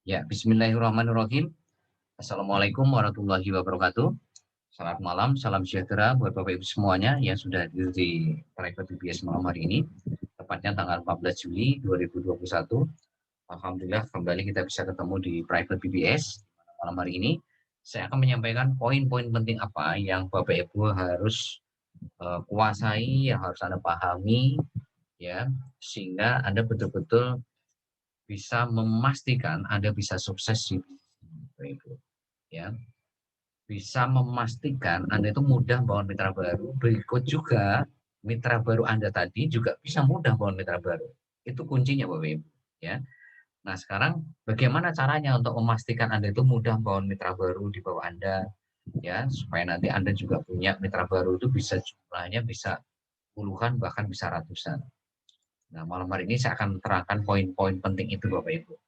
Ya, bismillahirrahmanirrahim. Assalamualaikum warahmatullahi wabarakatuh. Selamat malam, salam sejahtera buat Bapak Ibu semuanya yang sudah hadir di private BBS malam hari ini, tepatnya tanggal 14 Juli 2021. Alhamdulillah kembali kita bisa ketemu di private BBS malam hari ini. Saya akan menyampaikan poin-poin penting apa yang Bapak Ibu harus kuasai, yang harus Anda pahami, ya, sehingga Anda betul-betul bisa memastikan Anda bisa sukses di Bapak Ibu, ya. Bisa memastikan Anda itu mudah bangun mitra baru, berikut juga mitra baru Anda tadi juga bisa mudah bangun mitra baru. Itu kuncinya Bapak Ibu, ya. Nah, sekarang bagaimana caranya untuk memastikan Anda itu mudah bangun mitra baru di bawah Anda, ya, supaya nanti Anda juga punya mitra baru itu bisa jumlahnya bisa puluhan bahkan bisa ratusan. Nah, malam hari ini saya akan terangkan poin-poin penting itu Bapak Ibu.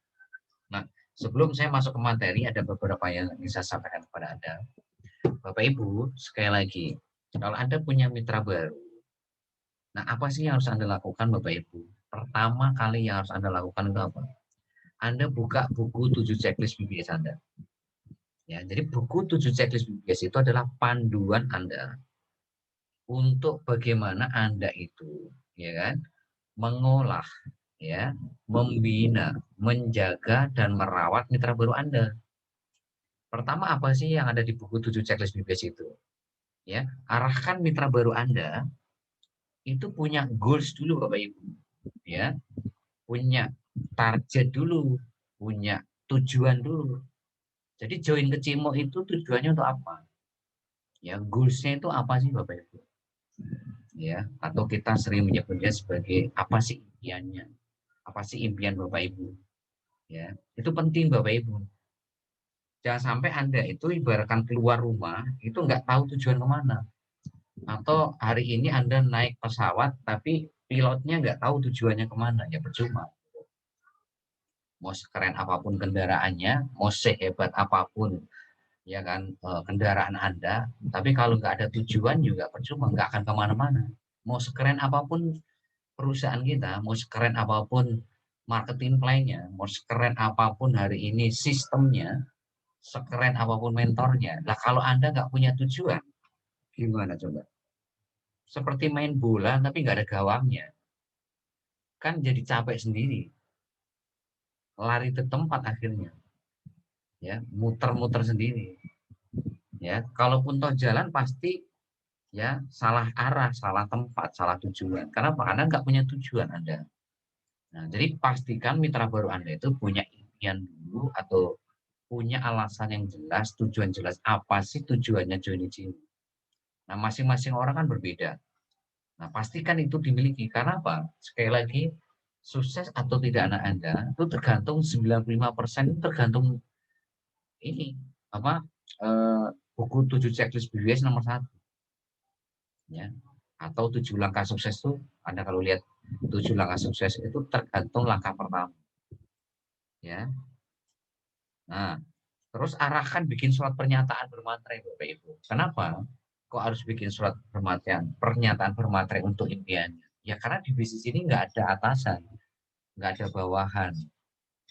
Nah, sebelum saya masuk ke materi ada beberapa yang ingin saya sampaikan kepada Anda. Bapak Ibu, sekali lagi, kalau Anda punya mitra baru, nah apa sih yang harus Anda lakukan Bapak Ibu? Pertama kali yang harus Anda lakukan itu apa? Anda buka buku 7 checklist BBS Anda. Ya, jadi buku 7 checklist BBS itu adalah panduan Anda untuk bagaimana Anda itu, ya kan, mengolah, ya, membina, menjaga dan merawat mitra baru Anda. Pertama apa sih yang ada di buku 7 checklist BBS itu? Ya, arahkan mitra baru Anda itu punya goals dulu Bapak Ibu, ya, punya target dulu, punya tujuan dulu. Jadi join ke Cimo itu tujuannya untuk apa? Ya, goalsnya itu apa sih Bapak Ibu? Ya, atau kita sering menyebutnya sebagai apa sih impiannya? Apa sih impian Bapak Ibu? Ya, itu penting Bapak Ibu. Jangan sampai Anda itu ibaratkan keluar rumah itu nggak tahu tujuan kemana. Atau hari ini Anda naik pesawat tapi pilotnya nggak tahu tujuannya kemana, ya percuma. Mau sekeren apapun kendaraannya, mau sehebat apapun ya kan kendaraan Anda, tapi kalau nggak ada tujuan juga percuma, nggak akan kemana-mana. Mau sekeren apapun perusahaan kita, mau sekeren apapun marketing plan-nya, mau sekeren apapun hari ini sistemnya, sekeren apapun mentornya. Nah kalau Anda nggak punya tujuan, gimana coba? Seperti main bola tapi nggak ada gawangnya, kan jadi capek sendiri, lari ke tempat akhirnya, ya muter-muter sendiri. Ya, kalaupun toh jalan pasti ya salah arah, salah tempat, salah tujuan. Kenapa? Karena nggak punya tujuan Anda. Nah, jadi pastikan mitra baru Anda itu punya impian dulu atau punya alasan yang jelas, tujuan jelas. Apa sih tujuannya join di sini? Nah, masing-masing orang kan berbeda. Nah, pastikan itu dimiliki. Karena apa? Sekali lagi, sukses atau tidak anak Anda itu tergantung 95% itu tergantung ini apa buku 7 checklist BWS nomor 1, ya, atau 7 langkah sukses itu Anda kalau lihat 7 langkah sukses itu tergantung langkah pertama, ya. Nah, terus arahkan bikin surat pernyataan bermaterai Bapak Ibu. Kenapa? Kok harus bikin surat pernyataan bermaterai untuk impiannya? Ya karena di bisnis ini nggak ada atasan, nggak ada bawahan,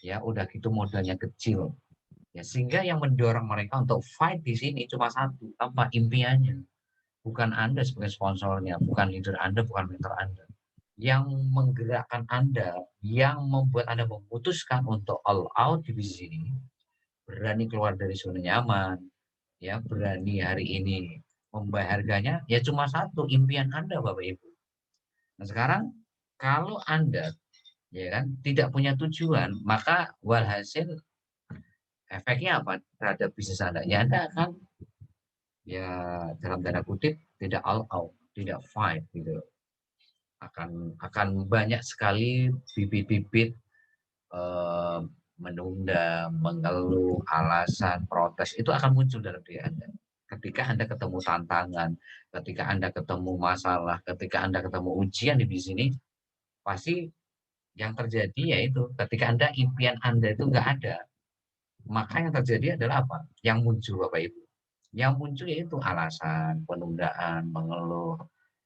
ya udah gitu modalnya kecil. Ya, sehingga yang mendorong mereka untuk fight di sini cuma satu, apa impiannya. Bukan Anda sebagai sponsornya, bukan leader Anda, bukan mentor Anda. Yang menggerakkan Anda, yang membuat Anda memutuskan untuk all out di bisnis ini, berani keluar dari zona nyaman, ya berani hari ini membayar harganya, ya cuma satu, impian Anda Bapak Ibu. Nah sekarang kalau Anda ya kan tidak punya tujuan, maka walhasil efeknya apa terhadap bisnis Anda? Ya Anda akan ya dalam tanda kutip tidak all out, tidak fight gitu. Akan banyak sekali bibit-bibit eh, menunda, mengeluh, alasan, protes itu akan muncul dalam diri Anda. Ketika Anda ketemu tantangan, ketika Anda ketemu masalah, ketika Anda ketemu ujian di sini, pasti yang terjadi yaitu ketika Anda impian Anda itu nggak ada, maka yang terjadi adalah apa? Yang muncul Bapak Ibu. Yang muncul yaitu alasan, penundaan, mengeluh,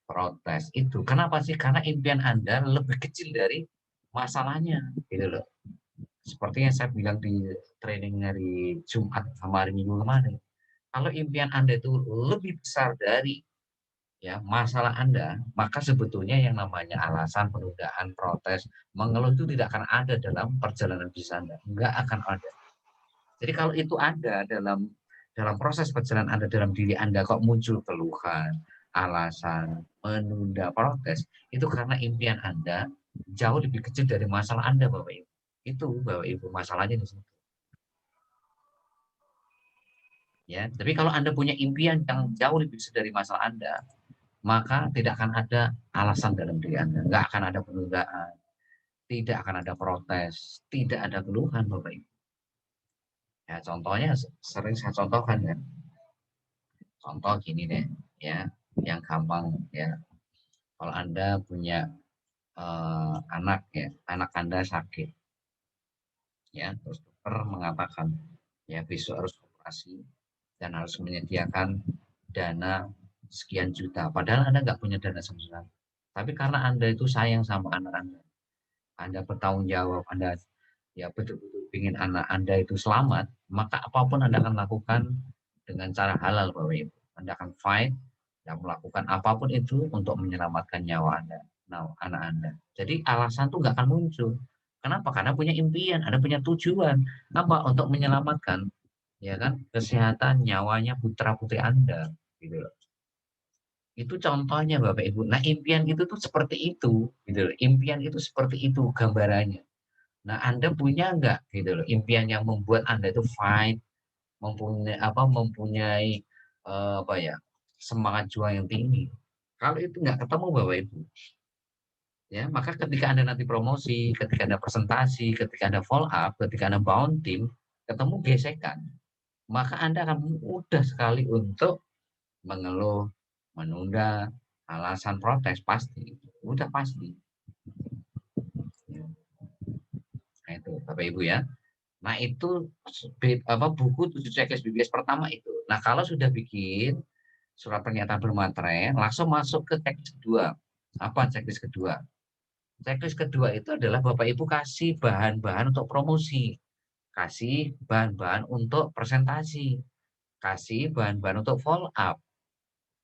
protes itu. Kenapa sih? Karena impian Anda lebih kecil dari masalahnya, gitu loh. Seperti yang saya bilang di training hari Jumat sama hari Minggu kemarin. Kalau impian Anda itu lebih besar dari ya masalah Anda, maka sebetulnya yang namanya alasan, penundaan, protes, mengeluh itu tidak akan ada dalam perjalanan bisnis Anda. Enggak akan ada. Jadi kalau itu ada dalam proses perjalanan Anda, dalam diri Anda kok muncul keluhan, alasan, menunda, protes, itu karena impian Anda jauh lebih kecil dari masalah Anda, Bapak Ibu. Itu Bapak Ibu masalahnya di situ. Ya, tapi kalau Anda punya impian yang jauh lebih besar dari masalah Anda, maka tidak akan ada alasan dalam diri Anda, nggak akan ada penundaan, tidak akan ada protes, tidak ada keluhan, Bapak Ibu. Ya, contohnya sering saya contohkan kan. Contoh gini deh, ya, yang gampang ya. Kalau Anda punya anak ya, anak Anda sakit, ya, terus dokter mengatakan ya besok harus operasi dan harus menyediakan dana sekian juta. Padahal Anda nggak punya dana sama sekali. Tapi karena Anda itu sayang sama anak Anda bertanggung jawab, Anda ya betul-betul ingin anak Anda itu selamat, maka apapun Anda akan lakukan dengan cara halal, Bapak Ibu. Anda akan fight dan melakukan apapun itu untuk menyelamatkan nyawa Anda, anak Anda. Jadi alasan itu nggak akan muncul. Kenapa? Karena punya impian, Anda punya tujuan. Apa? Untuk menyelamatkan, ya kan, kesehatan nyawanya putra putri Anda, gitu loh. Itu contohnya Bapak Ibu. Nah, impian itu tuh seperti itu, gitu loh. Impian itu seperti itu gambarannya. Nah, Anda punya nggak gitu loh, impian yang membuat Anda itu fight, mempunyai apa ya, semangat juang yang tinggi. Kalau itu nggak ketemu Bapak Ibu, ya maka ketika Anda nanti promosi, ketika Anda presentasi, ketika Anda follow up, ketika Anda bound team, ketemu gesekan, maka Anda akan mudah sekali untuk mengeluh, menunda, alasan protes pasti, udah pasti. Nah itu Bapak Ibu ya. Nah, itu buku 7 checklist BBS pertama itu. Nah, kalau sudah bikin surat pernyataan bermaterai, langsung masuk ke checklist kedua. Apa checklist kedua? Checklist kedua itu adalah Bapak Ibu kasih bahan-bahan untuk promosi, kasih bahan-bahan untuk presentasi, kasih bahan-bahan untuk follow up.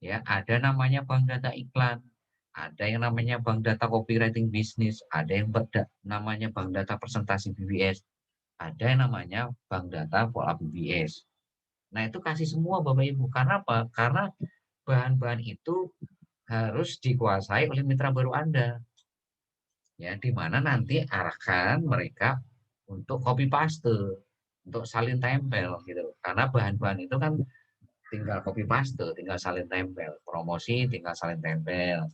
Ya, ada namanya bank data iklan, ada yang namanya bank data copywriting bisnis, ada yang namanya bank data presentasi BBS, ada yang namanya bank data follow up BBS. Nah, itu kasih semua Bapak Ibu. Karena apa? Karena bahan-bahan itu harus dikuasai oleh mitra baru Anda. Ya, di mana nanti arahkan mereka untuk copy paste, untuk salin tempel gitu. Karena bahan-bahan itu kan tinggal copy paste, tinggal salin tempel. Promosi tinggal salin tempel.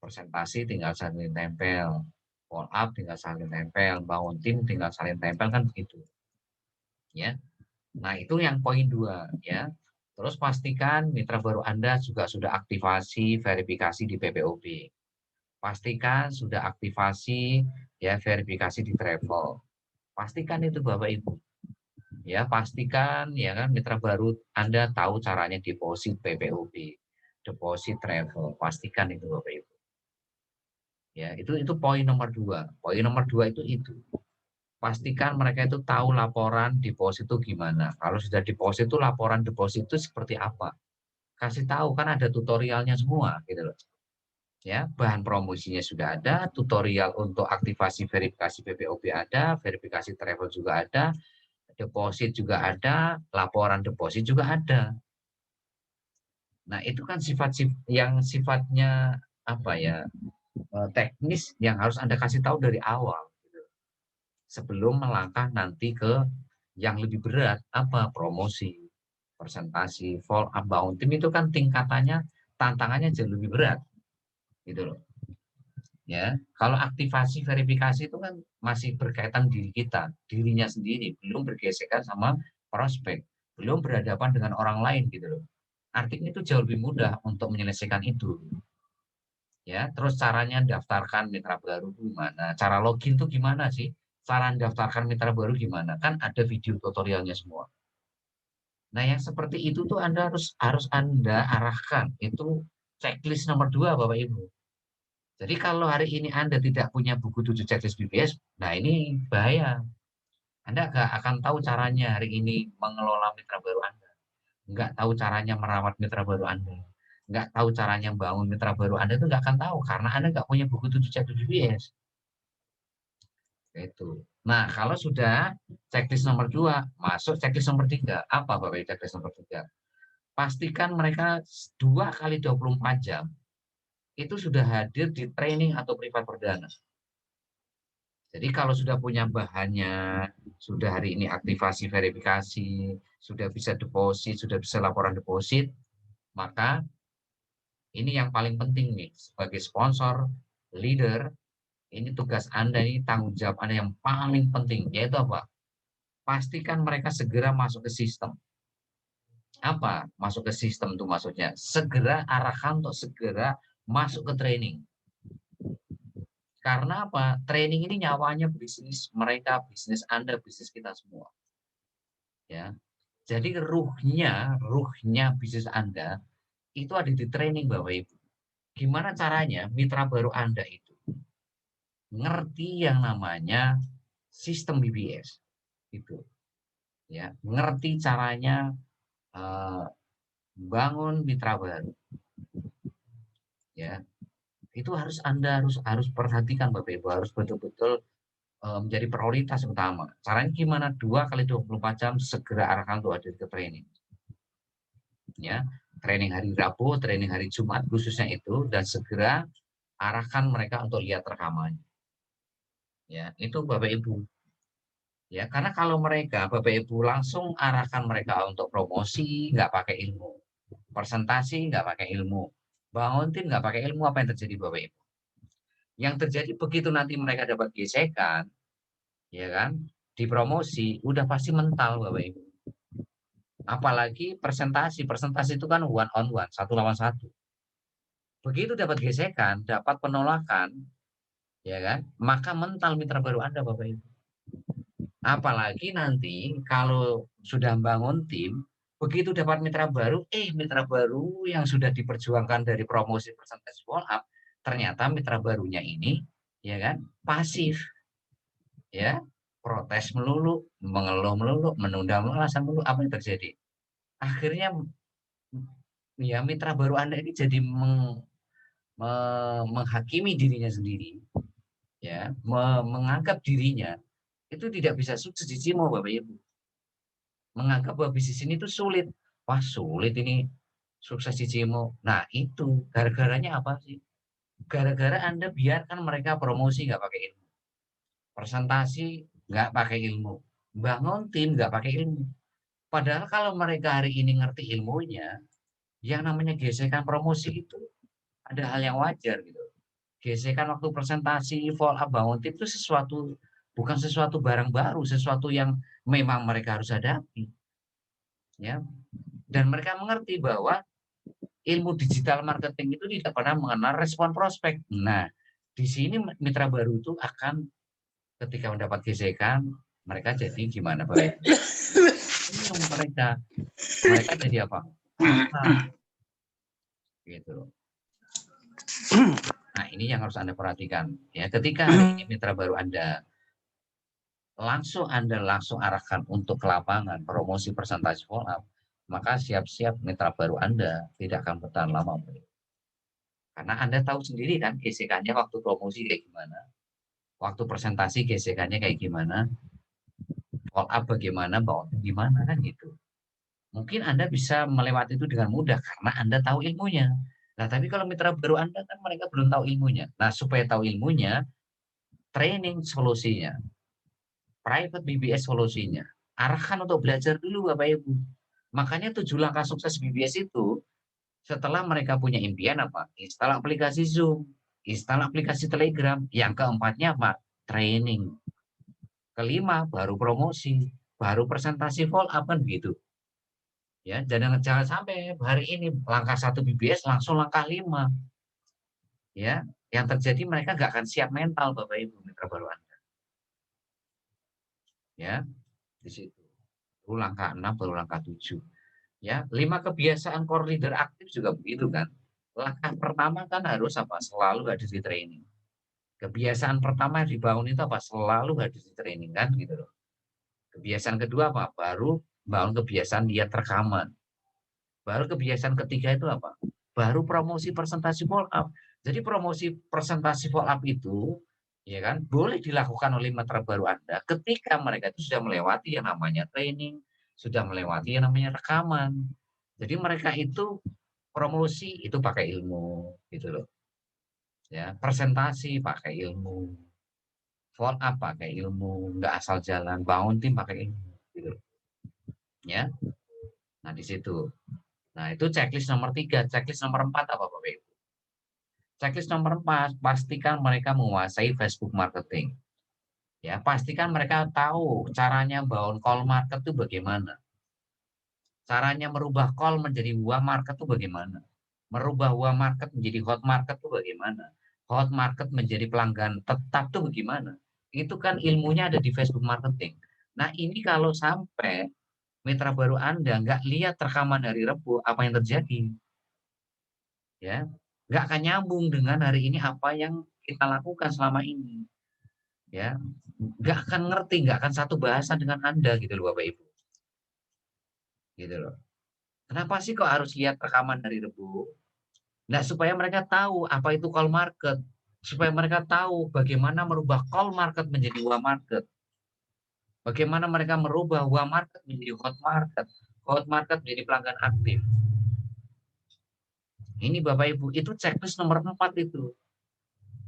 Presentasi tinggal salin tempel. Follow up tinggal salin tempel. Bangun tim tinggal salin tempel kan begitu. Ya. Nah, itu yang poin 2 ya. Terus pastikan mitra baru Anda juga sudah aktivasi verifikasi di PPOB. Pastikan sudah aktivasi ya verifikasi di travel. Pastikan itu Bapak Ibu. Ya, pastikan ya kan mitra baru Anda tahu caranya deposit PPOB, deposit travel. Pastikan itu Bapak Ibu. Ya, itu poin nomor 2. Poin nomor 2 itu. Pastikan mereka itu tahu laporan deposit itu gimana. Kalau sudah deposit itu laporan deposit itu seperti apa. Kasih tahu kan ada tutorialnya semua gitu loh. Ya, bahan promosinya sudah ada, tutorial untuk aktivasi verifikasi PPOB ada, verifikasi travel juga ada, deposit juga ada, laporan deposit juga ada. Nah, itu kan sifat yang sifatnya apa ya, teknis yang harus Anda kasih tahu dari awal gitu. Sebelum melangkah nanti ke yang lebih berat, apa? Promosi, presentasi, follow up, bound team itu kan tingkatannya, tantangannya jauh lebih berat gitu loh. Ya, kalau aktivasi verifikasi itu kan masih berkaitan diri kita, dirinya sendiri, belum bergesekan sama prospek, belum berhadapan dengan orang lain gitu loh. Artinya itu jauh lebih mudah untuk menyelesaikan itu. Ya, terus caranya daftarkan mitra baru gimana? Cara login tuh gimana sih? Cara daftarkan mitra baru gimana? Kan ada video tutorialnya semua. Nah, yang seperti itu tuh Anda harus Anda arahkan. Itu checklist nomor 2 Bapak Ibu. Jadi kalau hari ini Anda tidak punya buku 7 checklist BPS, nah ini bahaya. Anda nggak akan tahu caranya hari ini mengelola mitra baru Anda. Nggak tahu caranya merawat mitra baru Anda. Nggak tahu caranya bangun mitra baru Anda itu nggak akan tahu karena Anda nggak punya buku 7C7BS. Itu. Nah, kalau sudah checklist nomor 2, masuk checklist nomor 3. Apa Bapak checklist nomor 3? Pastikan mereka 2 kali 24 jam itu sudah hadir di training atau privat perdana. Jadi kalau sudah punya bahannya, sudah hari ini aktivasi verifikasi, sudah bisa deposit, sudah bisa laporan deposit, maka ini yang paling penting nih sebagai sponsor, leader, ini tugas Anda, ini tanggung jawab Anda yang paling penting, yaitu apa? Pastikan mereka segera masuk ke sistem. Apa masuk ke sistem itu maksudnya? Segera arahkan untuk segera masuk ke training. Karena apa? Training ini nyawanya bisnis mereka, bisnis Anda, bisnis kita semua. Ya. Jadi ruhnya bisnis Anda itu ada di training Bapak Ibu. Gimana caranya mitra baru Anda itu ngerti yang namanya sistem BBS itu. Ya, ngerti caranya bangun mitra baru. Ya, itu Anda harus perhatikan Bapak Ibu, harus betul-betul menjadi prioritas utama. Caranya gimana? 2 kali 24 jam segera arahkan untuk hadir ke training. Ya, training hari Rabu, training hari Jumat khususnya itu, dan segera arahkan mereka untuk lihat rekamannya. Ya, itu Bapak Ibu. Ya, karena kalau mereka Bapak Ibu langsung arahkan mereka untuk promosi, nggak pakai ilmu, presentasi nggak pakai ilmu, bangun tim nggak pakai ilmu, apa yang terjadi Bapak Ibu? Yang terjadi begitu nanti mereka dapat gesekan, ya kan, di promosi, udah pasti mental Bapak Ibu. Apalagi presentasi itu kan one on one, 1 lawan 1. Begitu dapat gesekan, dapat penolakan, ya kan, maka mental mitra baru Anda Bapak Ibu. Apalagi nanti kalau sudah bangun tim, begitu dapat mitra baru, mitra baru yang sudah diperjuangkan dari promosi presentasi follow up, ternyata mitra barunya ini, ya kan, pasif, ya, protes melulu, mengeluh melulu, menunda melulu, alasan melulu, apa yang terjadi? Akhirnya, ya mitra baru Anda ini jadi menghakimi dirinya sendiri, ya, menganggap dirinya itu tidak bisa sukses di Cimo, Bapak Ibu. Menganggap bahwa bisnis ini tuh sulit. Wah, sulit ini sukses di Cimo. Nah, itu gara-garanya apa sih? Gara-gara Anda biarkan mereka promosi nggak pakai ilmu. Presentasi nggak pakai ilmu. Bangun tim nggak pakai ilmu. Padahal kalau mereka hari ini ngerti ilmunya, yang namanya gesekan promosi itu ada hal yang wajar gitu. Gesekan waktu presentasi, follow up, bangun tim itu bukan sesuatu barang baru, sesuatu yang memang mereka harus hadapi. Ya, dan mereka mengerti bahwa ilmu digital marketing itu tidak pernah mengenal respon prospek. Nah, di sini mitra baru itu akan ketika mendapat gesekan, mereka jadi gimana Pak? Mereka jadi apa? Gitu. Nah, ini yang harus Anda perhatikan. Ya, ketika hari ini mitra baru Anda langsung arahkan untuk ke lapangan promosi presentasi follow up, maka siap-siap mitra baru Anda tidak akan bertahan lama. Karena Anda tahu sendiri kan gesekannya waktu promosi kayak gimana, waktu presentasi gesekannya kayak gimana, follow up bagaimana, bawa gimana kan gitu. Mungkin Anda bisa melewati itu dengan mudah karena Anda tahu ilmunya. Nah, tapi kalau mitra baru Anda kan mereka belum tahu ilmunya. Nah, supaya tahu ilmunya, training solusinya, private BBS solusinya, arahkan untuk belajar dulu Bapak Ibu. Makanya 7 langkah sukses BBS itu setelah mereka punya impian apa? Install aplikasi Zoom, install aplikasi Telegram. Yang keempatnya apa? Training. Kelima baru promosi, baru presentasi follow up kan gitu. Ya, jangan sampai hari ini langkah 1 BBS langsung langkah 5. Ya, yang terjadi mereka nggak akan siap mental Bapak Ibu mitra baru Anda. Ya, di situ. Baru langkah 6, baru langkah 7. Ya, 5 kebiasaan core leader aktif juga begitu kan. Langkah pertama kan harus apa? Selalu hadir di training. Kebiasaan pertama yang dibangun itu apa? Selalu hadir di training kan gitu loh. Kebiasaan kedua apa? Baru bangun kebiasaan lihat rekaman. Baru kebiasaan ketiga itu apa? Baru promosi presentasi follow up. Jadi promosi presentasi follow up itu, ya kan, boleh dilakukan oleh mitra baru Anda ketika mereka itu sudah melewati yang namanya training, sudah melewati yang namanya rekaman. Jadi mereka itu promosi itu pakai ilmu, gitu loh. Ya, presentasi pakai ilmu, follow up pakai ilmu, nggak asal jalan, bangun tim pakai ilmu, gitu loh. Ya. Nah, di situ. Nah, itu checklist nomor 3. Checklist nomor 4 apa, Bapak Ibu? Checklist nomor 4, pastikan mereka menguasai Facebook marketing. Ya, pastikan mereka tahu caranya bangun call market itu bagaimana. Caranya merubah call menjadi warm market itu bagaimana. Merubah warm market menjadi hot market itu bagaimana. Hot market menjadi pelanggan tetap itu bagaimana. Itu kan ilmunya ada di Facebook marketing. Nah, ini kalau sampai mitra baru Anda nggak lihat rekaman hari Rabu, apa yang terjadi? Ya, nggak akan nyambung dengan hari ini apa yang kita lakukan selama ini. Ya, nggak akan ngerti, nggak akan satu bahasa dengan Anda gitu loh Bapak Ibu. Gitu loh. Kenapa sih kok harus lihat rekaman dari Rebu? Nah, supaya mereka tahu apa itu call market, supaya mereka tahu bagaimana merubah call market menjadi warm market. Bagaimana mereka merubah warm market menjadi hot market menjadi pelanggan aktif. Ini Bapak Ibu, itu checklist nomor 4 itu.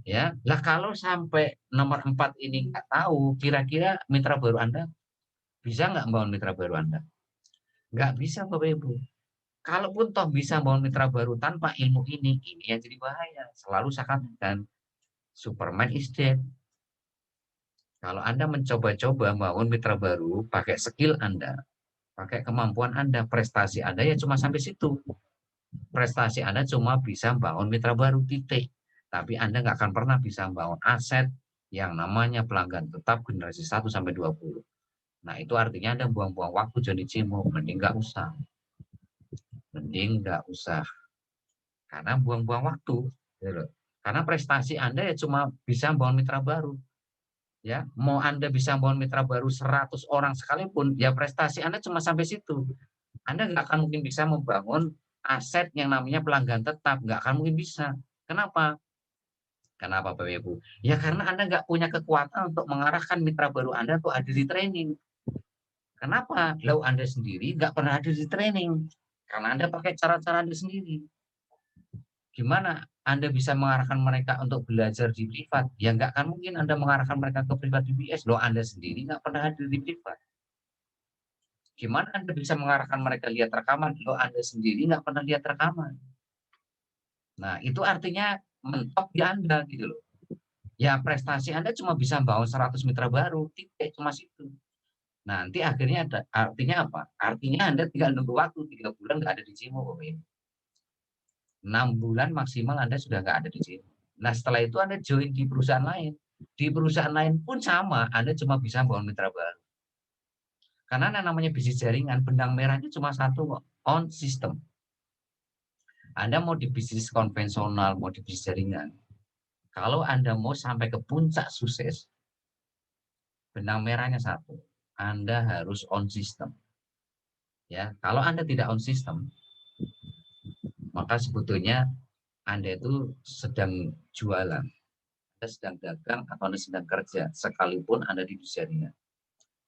Ya, lah kalau sampai nomor 4 ini nggak tahu, kira-kira mitra baru Anda bisa nggak membangun mitra baru Anda? Nggak bisa Bapak Ibu. Kalaupun toh bisa membangun mitra baru tanpa ilmu ini yang jadi bahaya. Selalu saya katakan, Superman is dead. Kalau Anda mencoba-coba membangun mitra baru, pakai skill Anda, pakai kemampuan Anda, prestasi Anda ya cuma sampai situ. Prestasi Anda cuma bisa membangun mitra baru, titik. Tapi Anda nggak akan pernah bisa membangun aset yang namanya pelanggan tetap generasi 1 sampai 20. Nah, itu artinya Anda buang-buang waktu jadi cimo, mending nggak usah. Mending nggak usah. Karena buang-buang waktu. Gitu. Karena prestasi Anda ya cuma bisa membangun mitra baru. Ya, mau Anda bisa membangun mitra baru 100 orang sekalipun, ya prestasi Anda cuma sampai situ. Anda nggak akan mungkin bisa membangun aset yang namanya pelanggan tetap, nggak akan mungkin bisa. Kenapa? Kenapa Bapak Ibu? Ya karena Anda nggak punya kekuatan untuk mengarahkan mitra baru Anda untuk hadir di training. Kenapa? Lalu Anda sendiri nggak pernah hadir di training. Karena Anda pakai cara-cara Anda sendiri. Gimana Anda bisa mengarahkan mereka untuk belajar di privat? Ya nggak akan mungkin Anda mengarahkan mereka ke privat DBS. Loh Anda sendiri nggak pernah hadir di privat. Gimana Anda bisa mengarahkan mereka lihat rekaman? Loh Anda sendiri nggak pernah lihat rekaman. Nah itu artinya mentok di Anda gitu loh. Ya prestasi Anda cuma bisa membangun 100 mitra baru, titik cuma situ. Nanti akhirnya ada, artinya apa? Artinya Anda tinggal nunggu waktu 3 bulan nggak ada di Cimo. 6 bulan maksimal Anda sudah nggak ada di Cimo. Nah setelah itu Anda join di perusahaan lain. Di perusahaan lain pun sama, Anda cuma bisa membangun mitra baru. Karena yang namanya bisnis jaringan, benang merahnya cuma satu kok, on system. Anda mau di bisnis konvensional, mau di bisnis jaringan. Kalau Anda mau sampai ke puncak sukses, benang merahnya satu. Anda harus on system. Ya, kalau Anda tidak on system, maka sebetulnya Anda itu sedang jualan, Anda sedang dagang atau Anda sedang kerja, sekalipun Anda di bisnis jaringan.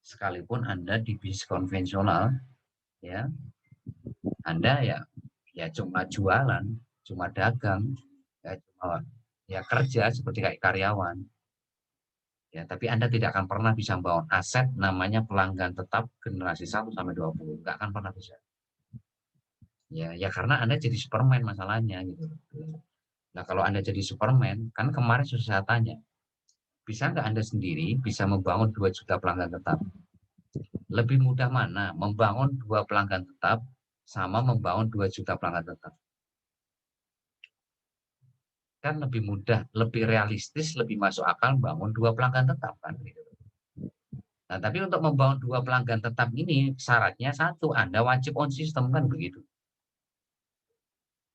Sekalipun Anda di bisnis konvensional, ya, Anda ya cuma jualan, cuma dagang, ya cuma ya kerja seperti kayak karyawan. Ya, tapi Anda tidak akan pernah bisa membangun aset namanya pelanggan tetap generasi 1 sampai 20. Enggak akan pernah bisa. Ya karena Anda jadi Superman masalahnya gitu. Nah, kalau Anda jadi Superman, kan kemarin sudah saya tanya, bisa nggak Anda sendiri bisa membangun 2 juta pelanggan tetap? Lebih mudah mana membangun 2 pelanggan tetap sama membangun 2 juta pelanggan tetap? Kan lebih mudah, lebih realistis, lebih masuk akal bangun 2 pelanggan tetap kan gitu. Nah, tapi untuk membangun 2 pelanggan tetap ini syaratnya satu, Anda wajib on system kan begitu.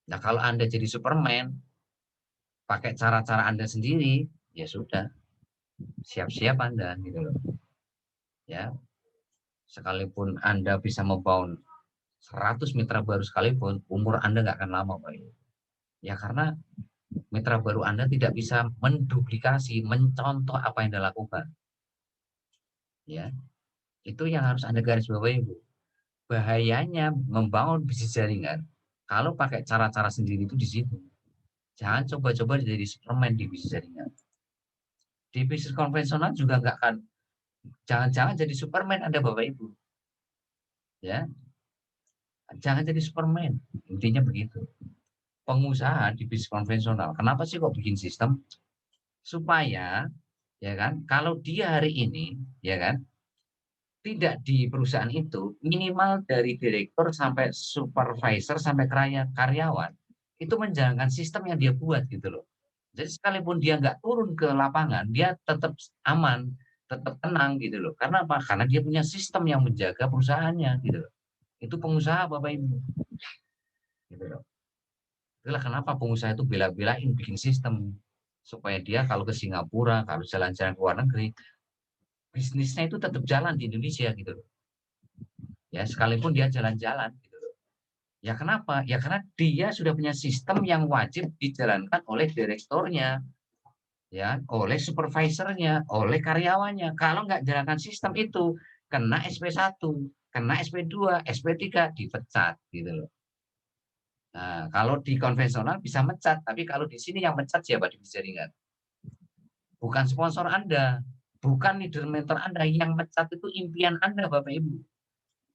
Nah, kalau Anda jadi Superman, pakai cara-cara Anda sendiri, ya sudah, siap-siap Anda gitu loh. Ya. Sekalipun Anda bisa membangun 100 mitra baru sekalipun, umur Anda nggak akan lama, Pak Ibu. Ya karena mitra baru Anda tidak bisa menduplikasi, mencontoh apa yang Anda lakukan. Ya, itu yang harus Anda garis bawahi, Bu. Bahayanya membangun bisnis jaringan kalau pakai cara-cara sendiri itu di situ. Jangan coba-coba jadi Superman di bisnis jaringan. Di bisnis konvensional juga nggak akan, jangan-jangan jadi Superman Anda Bapak Ibu. Ya, jangan jadi Superman. Intinya begitu. Pengusaha di bisnis konvensional, kenapa sih kok bikin sistem? Supaya, ya kan, kalau dia hari ini, ya kan, tidak di perusahaan itu, minimal dari direktur sampai supervisor sampai karyawan, itu menjalankan sistem yang dia buat gitu loh. Jadi sekalipun dia nggak turun ke lapangan, dia tetap aman, tetap tenang gitu loh. Karena apa? Karena dia punya sistem yang menjaga perusahaannya gitu loh. Itu pengusaha Bapak Ibu. Gitu loh. Itulah kenapa pengusaha itu bela-belain bikin sistem supaya dia kalau ke Singapura, kalau jalan-jalan ke luar negeri, bisnisnya itu tetap jalan di Indonesia gitu loh. Ya, sekalipun dia jalan-jalan gitu loh. Ya kenapa? Ya karena dia sudah punya sistem yang wajib dijalankan oleh direkturnya, ya, oleh supervisornya, oleh karyawannya. Kalau nggak jalankan sistem itu, kena SP1, kena SP2, SP3, dipecat gitu loh. Nah, kalau di konvensional bisa mecat, tapi kalau di sini yang mecat siapa di jaringan? Bukan sponsor Anda, bukan leader mentor Anda, yang mecat itu impian Anda Bapak Ibu.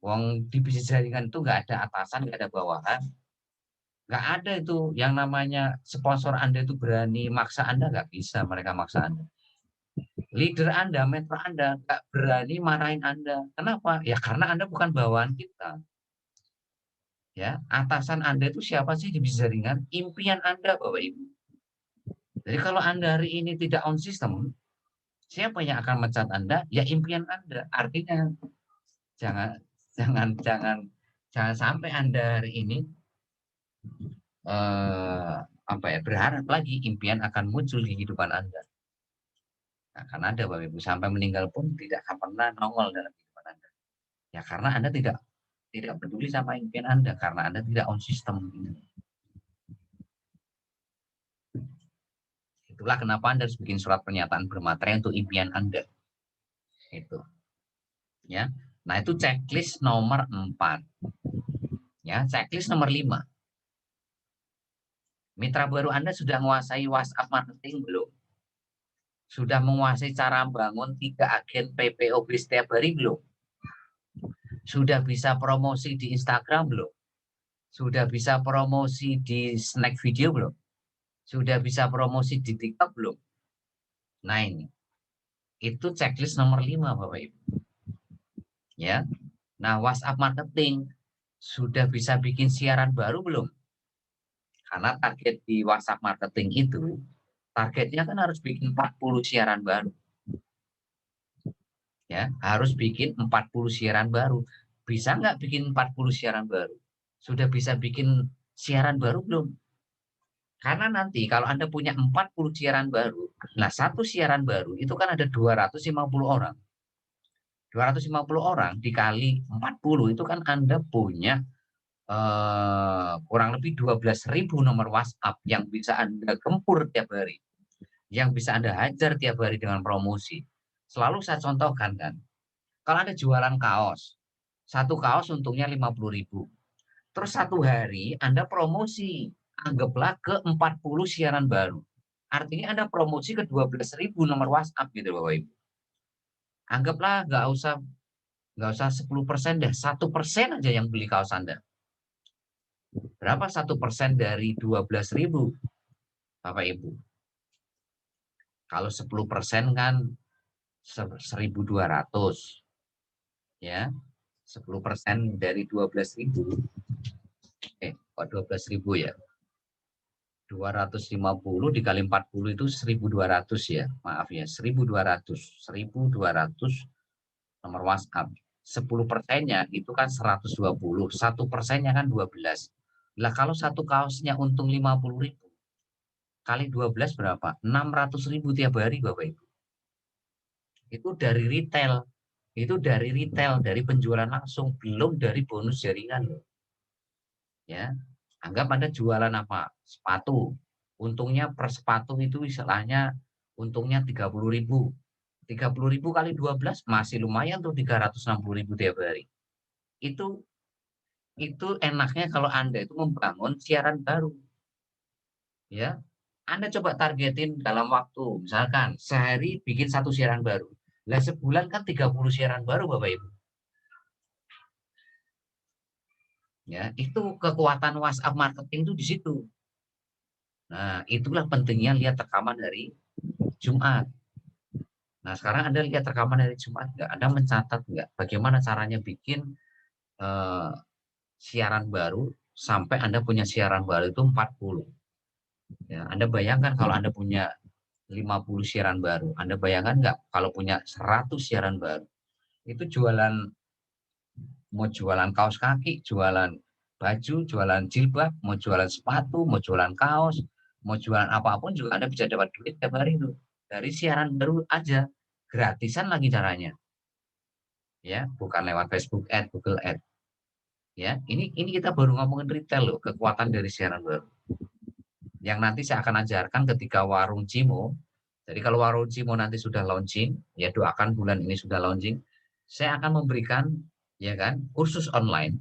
Wong di bisnis jaringan itu nggak ada atasan, nggak ada bawahan, nggak ada itu yang namanya sponsor Anda itu berani maksa Anda, nggak bisa mereka maksa Anda. Leader Anda, mentor Anda nggak berani marahin Anda. Kenapa? Ya karena Anda bukan bawahan kita. Ya, atasan Anda itu siapa sih di bisnis jaringan? Impian Anda, Bapak Ibu. Jadi kalau Anda hari ini tidak on system, siapa yang akan mencat Anda? Ya impian Anda. Artinya jangan jangan jangan jangan sampai Anda hari ini apa ya, berharap lagi impian akan muncul di kehidupan Anda. Nah, karena ada Bapak Ibu sampai meninggal pun tidak akan pernah nongol dalam kehidupan Anda. Ya karena Anda tidak peduli sama impian Anda karena Anda tidak on system. Itulah kenapa Anda harus bikin surat pernyataan bermaterai untuk impian Anda. Itu. Ya. Nah, itu checklist nomor 4. Ya, checklist nomor 5. Mitra baru Anda sudah menguasai WhatsApp marketing belum? Sudah menguasai cara membangun 3 agen PPOB setiap hari belum? Sudah bisa promosi di Instagram belum? Sudah bisa promosi di snack video belum? Sudah bisa promosi di TikTok belum? Nah ini, itu checklist nomor 5 Bapak Ibu. Ya, nah WhatsApp marketing sudah bisa bikin siaran baru belum? Karena target di WhatsApp marketing itu, targetnya kan harus bikin 40 siaran baru. Ya, harus bikin 40 siaran baru. Bisa nggak bikin 40 siaran baru? Sudah bisa bikin siaran baru belum? Karena nanti kalau Anda punya 40 siaran baru, nah satu siaran baru itu kan ada 250 orang. 250 orang dikali 40 itu kan Anda punya kurang lebih 12.000 nomor WhatsApp yang bisa Anda gempur tiap hari. Yang bisa Anda hajar tiap hari dengan promosi. Selalu saya contohkan kan. Kalau Anda jualan kaos, satu kaos untungnya 50.000. Terus satu hari Anda promosi, anggaplah ke 40 siaran baru. Artinya Anda promosi ke 12.000 nomor WhatsApp gitu Bapak Ibu. Anggaplah nggak usah 10% deh, 1% aja yang beli kaos Anda. Berapa 1% dari 12.000 Bapak Ibu? Kalau 10% kan 1.200, ya. 10% dari 12.000, kok 12.000 ya? 250 dikali 40 itu 1.200 ya. Maaf ya, 1.200. 1.200 nomor WhatsApp. 10%-nya itu kan 120. 1%-nya kan 12. Lah kalau satu kaosnya untung 50.000, kali 12 berapa? 600.000 tiap hari Bapak Ibu. Itu dari retail. Itu dari retail, dari penjualan langsung, belum dari bonus jaringan loh. Ya, anggap Anda jualan apa? Sepatu. Untungnya per sepatu itu istilahnya untungnya 30.000. 30.000 kali 12 masih lumayan tuh 360.000 tiap hari. Itu enaknya kalau Anda itu membangun siaran baru. Ya, Anda coba targetin dalam waktu, misalkan sehari bikin 1 siaran baru. Lah sebulan kan 30 siaran baru Bapak Ibu. Ya, itu kekuatan WhatsApp marketing itu di situ. Nah, itulah pentingnya lihat rekaman dari Jumat. Nah, sekarang Anda lihat rekaman dari Jumat nggak? Anda mencatat nggak? Bagaimana caranya bikin eh, siaran baru sampai Anda punya siaran baru itu 40. Ya, Anda bayangkan kalau Anda punya 50 siaran baru. Anda bayangkan nggak kalau punya 100 siaran baru. Itu jualan, mau jualan kaos kaki, jualan baju, jualan jilbab, mau jualan sepatu, mau jualan kaos, mau jualan apapun juga Anda bisa dapat duit tiap hari itu. Dari siaran baru aja. Gratisan lagi caranya. Ya, bukan lewat Facebook Ad, Google Ad. Ya, ini kita baru ngomongin retail loh, kekuatan dari siaran baru. Yang nanti saya akan ajarkan ketika Warung Cimo. Jadi kalau Warung Cimo nanti sudah launching, ya doakan bulan ini sudah launching, saya akan memberikan ya kan kursus online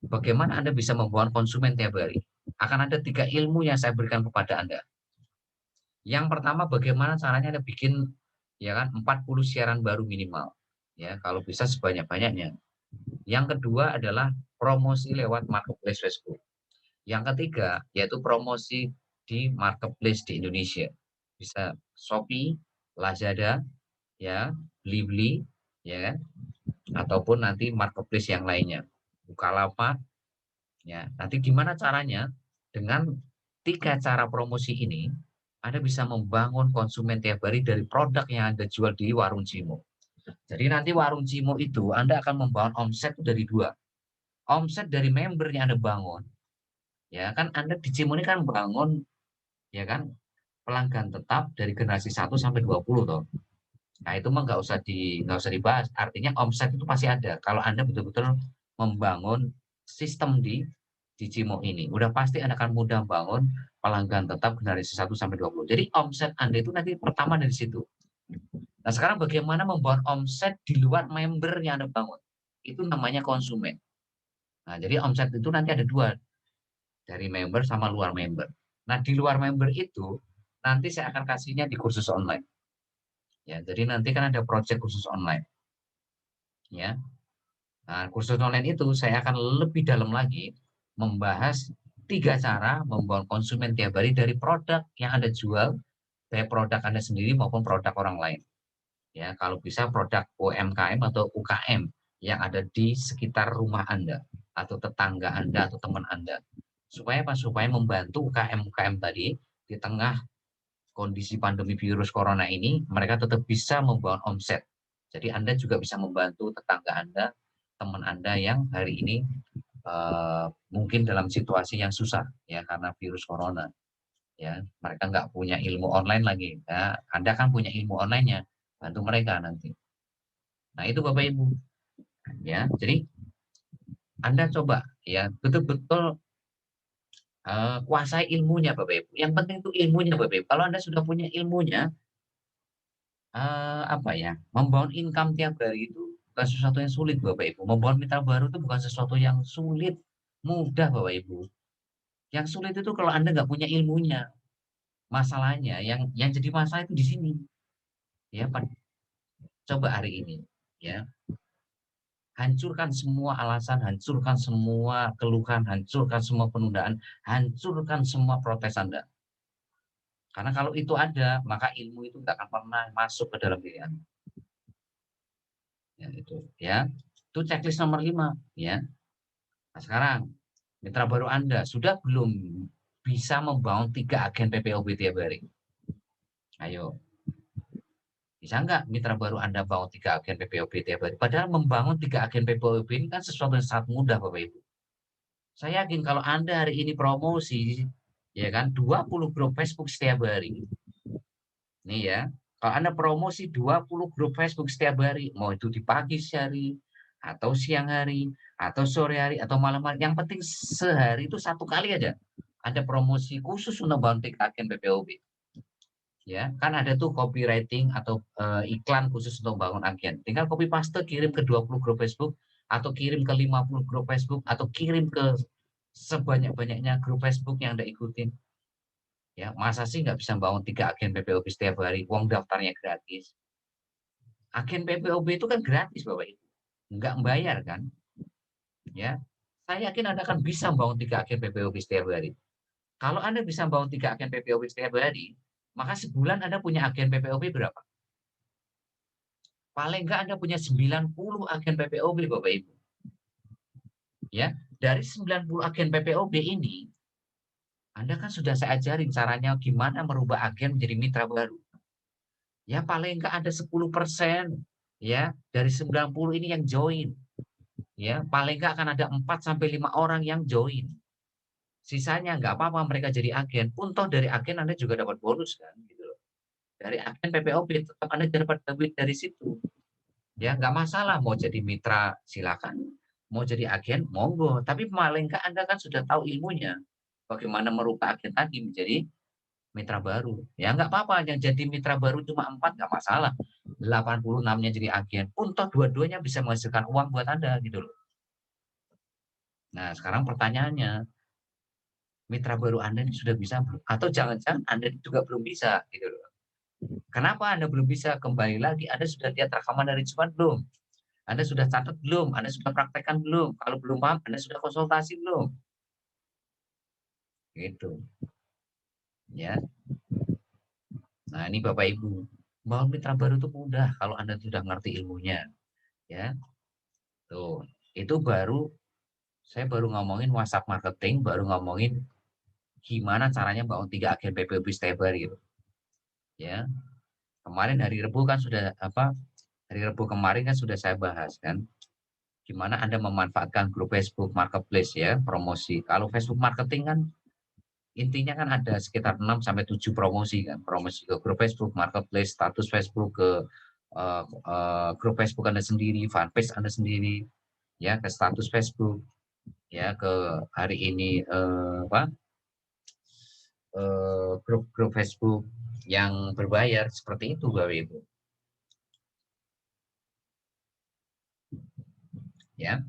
bagaimana Anda bisa membawa konsumen tiap hari. Akan ada 3 ilmu yang saya berikan kepada Anda. Yang pertama bagaimana caranya Anda bikin ya kan 40 siaran baru minimal. Ya, kalau bisa sebanyak-banyaknya. Yang kedua adalah promosi lewat marketplace Facebook. Yang ketiga yaitu promosi di marketplace di Indonesia. Bisa Shopee, Lazada, ya, Blibli, ya, ataupun nanti marketplace yang lainnya. Bukalapak, ya. Nanti gimana caranya? Dengan 3 cara promosi ini, Anda bisa membangun konsumen tiap hari dari produk yang Anda jual di Warung Cimo. Jadi nanti Warung Cimo itu Anda akan membangun omset dari 2. Omset dari member yang Anda bangun. Ya kan Anda di Cimo ini kan bangun ya kan pelanggan tetap dari generasi 1 sampai 20 toh. Nah, itu mah nggak usah dibahas. Artinya omset itu pasti ada. Kalau Anda betul-betul membangun sistem di Cimo ini, udah pasti Anda akan mudah bangun pelanggan tetap generasi 1 sampai 20. Jadi omset Anda itu nanti pertama dari situ. Nah, sekarang bagaimana membangun omset di luar member yang Anda bangun? Itu namanya konsumen. Nah, jadi omset itu nanti ada 2, dari member sama luar member. Nah, di luar member itu nanti saya akan kasihnya di kursus online. Ya, jadi nanti kan ada project khusus online. Ya. Nah, kursus online itu saya akan lebih dalam lagi membahas 3 cara membangun konsumen tiap hari dari produk yang Anda jual, baik produk Anda sendiri maupun produk orang lain. Ya, kalau bisa produk UMKM atau UKM yang ada di sekitar rumah Anda atau tetangga Anda atau teman Anda. Supaya apa? Supaya membantu UKM-UKM tadi di tengah kondisi pandemi virus corona ini, mereka tetap bisa membangun omset. Jadi Anda juga bisa membantu tetangga Anda, teman Anda yang hari ini mungkin dalam situasi yang susah ya karena virus corona. Ya, mereka nggak punya ilmu online lagi. Ya, Anda kan punya ilmu online-nya, bantu mereka nanti. Nah itu Bapak Ibu. Ya, jadi Anda coba ya betul-betul kuasai ilmunya Bapak Ibu. Yang penting itu ilmunya Bapak Ibu. Kalau Anda sudah punya ilmunya, apa ya, membangun income tiap hari itu bukan sesuatu yang sulit Bapak Ibu. Membangun mitra baru itu bukan sesuatu yang sulit, mudah Bapak Ibu. Yang sulit itu kalau Anda nggak punya ilmunya. Masalahnya yang jadi masalah itu di sini. Ya, Pak. Coba hari ini ya, hancurkan semua alasan, hancurkan semua keluhan, hancurkan semua penundaan, hancurkan semua protes Anda. Karena kalau itu ada, maka ilmu itu nggak akan pernah masuk ke dalam diri Anda. Ya, itu ya. Itu checklist nomor 5 ya. Nah, sekarang mitra baru Anda sudah belum bisa membangun 3 agen PPOB tiap hari? Ayo, bisa nggak mitra baru Anda bangun 3 agen PPOB tiap hari? Padahal membangun 3 agen PPOB ini kan sesuatu yang sangat mudah, Bapak Ibu. Saya yakin kalau Anda hari ini promosi, ya kan, 20 grup Facebook setiap hari. Nih ya, Kalau Anda promosi 20 grup Facebook setiap hari, mau itu di pagi hari, atau siang hari, atau sore hari, atau malam hari, yang penting sehari itu 1 kali aja ada promosi khusus untuk bounty agen PPOB. Ya, kan ada tuh copywriting atau iklan khusus untuk bangun agen. Tinggal copy paste kirim ke 20 grup Facebook atau kirim ke 50 grup Facebook atau kirim ke sebanyak-banyaknya grup Facebook yang Anda ikutin. Ya, masa sih nggak bisa bangun 3 agen PPOB setiap hari, uang daftarnya gratis. Agen PPOB itu kan gratis Bapak Ibu, nggak membayar kan? Ya, saya yakin Anda akan bisa bangun 3 agen PPOB setiap hari. Kalau Anda bisa bangun 3 agen PPOB setiap hari, maka sebulan Anda punya agen PPOB berapa? Paling enggak Anda punya 90 agen PPOB Bapak Ibu. Ya, dari 90 agen PPOB ini, Anda kan sudah saya ajarin caranya gimana merubah agen menjadi mitra baru. Ya, paling enggak ada 10% ya dari 90 ini yang join. Ya, paling enggak akan ada 4 sampai 5 orang yang join. Sisanya enggak apa-apa mereka jadi agen, pun toh dari agen Anda juga dapat bonus kan gitu loh. Dari agen PPOB tetap Anda dapat duit dari situ. Ya, nggak masalah mau jadi mitra silakan, mau jadi agen monggo, tapi paling enggak Anda kan sudah tahu ilmunya, bagaimana merubah agen tadi menjadi mitra baru. Ya nggak apa-apa yang jadi mitra baru cuma 4 nggak masalah, 86-nya jadi agen, pun toh dua-duanya bisa menghasilkan uang buat Anda gitu loh. Nah, sekarang pertanyaannya, mitra baru Anda ini sudah bisa belum? Atau jangan-jangan Anda juga belum bisa gitu loh. Kenapa Anda belum bisa? Kembali lagi Anda sudah lihat rekaman dari Jumat belum? Anda sudah catat belum? Anda sudah praktekkan belum? Kalau belum paham, Anda sudah konsultasi belum? Gitu, ya. Nah, ini Bapak Ibu, bangun mitra baru itu mudah kalau Anda sudah ngerti ilmunya, ya. Tuh, itu saya baru ngomongin WhatsApp marketing, baru ngomongin gimana caranya bangun 3 agen PPOB setiap hari, ya. Kemarin hari Rabu kan sudah hari Rabu kemarin kan sudah saya bahas kan, gimana Anda memanfaatkan grup Facebook Marketplace ya, promosi. Kalau Facebook marketing kan intinya kan ada sekitar 6 sampai 7 promosi kan. Promosi ke grup Facebook Marketplace, status Facebook ke grup Facebook Anda sendiri, fanpage Anda sendiri, ya ke status Facebook, ya ke hari ini grup-grup Facebook yang berbayar seperti itu Bapak Ibu. Ya.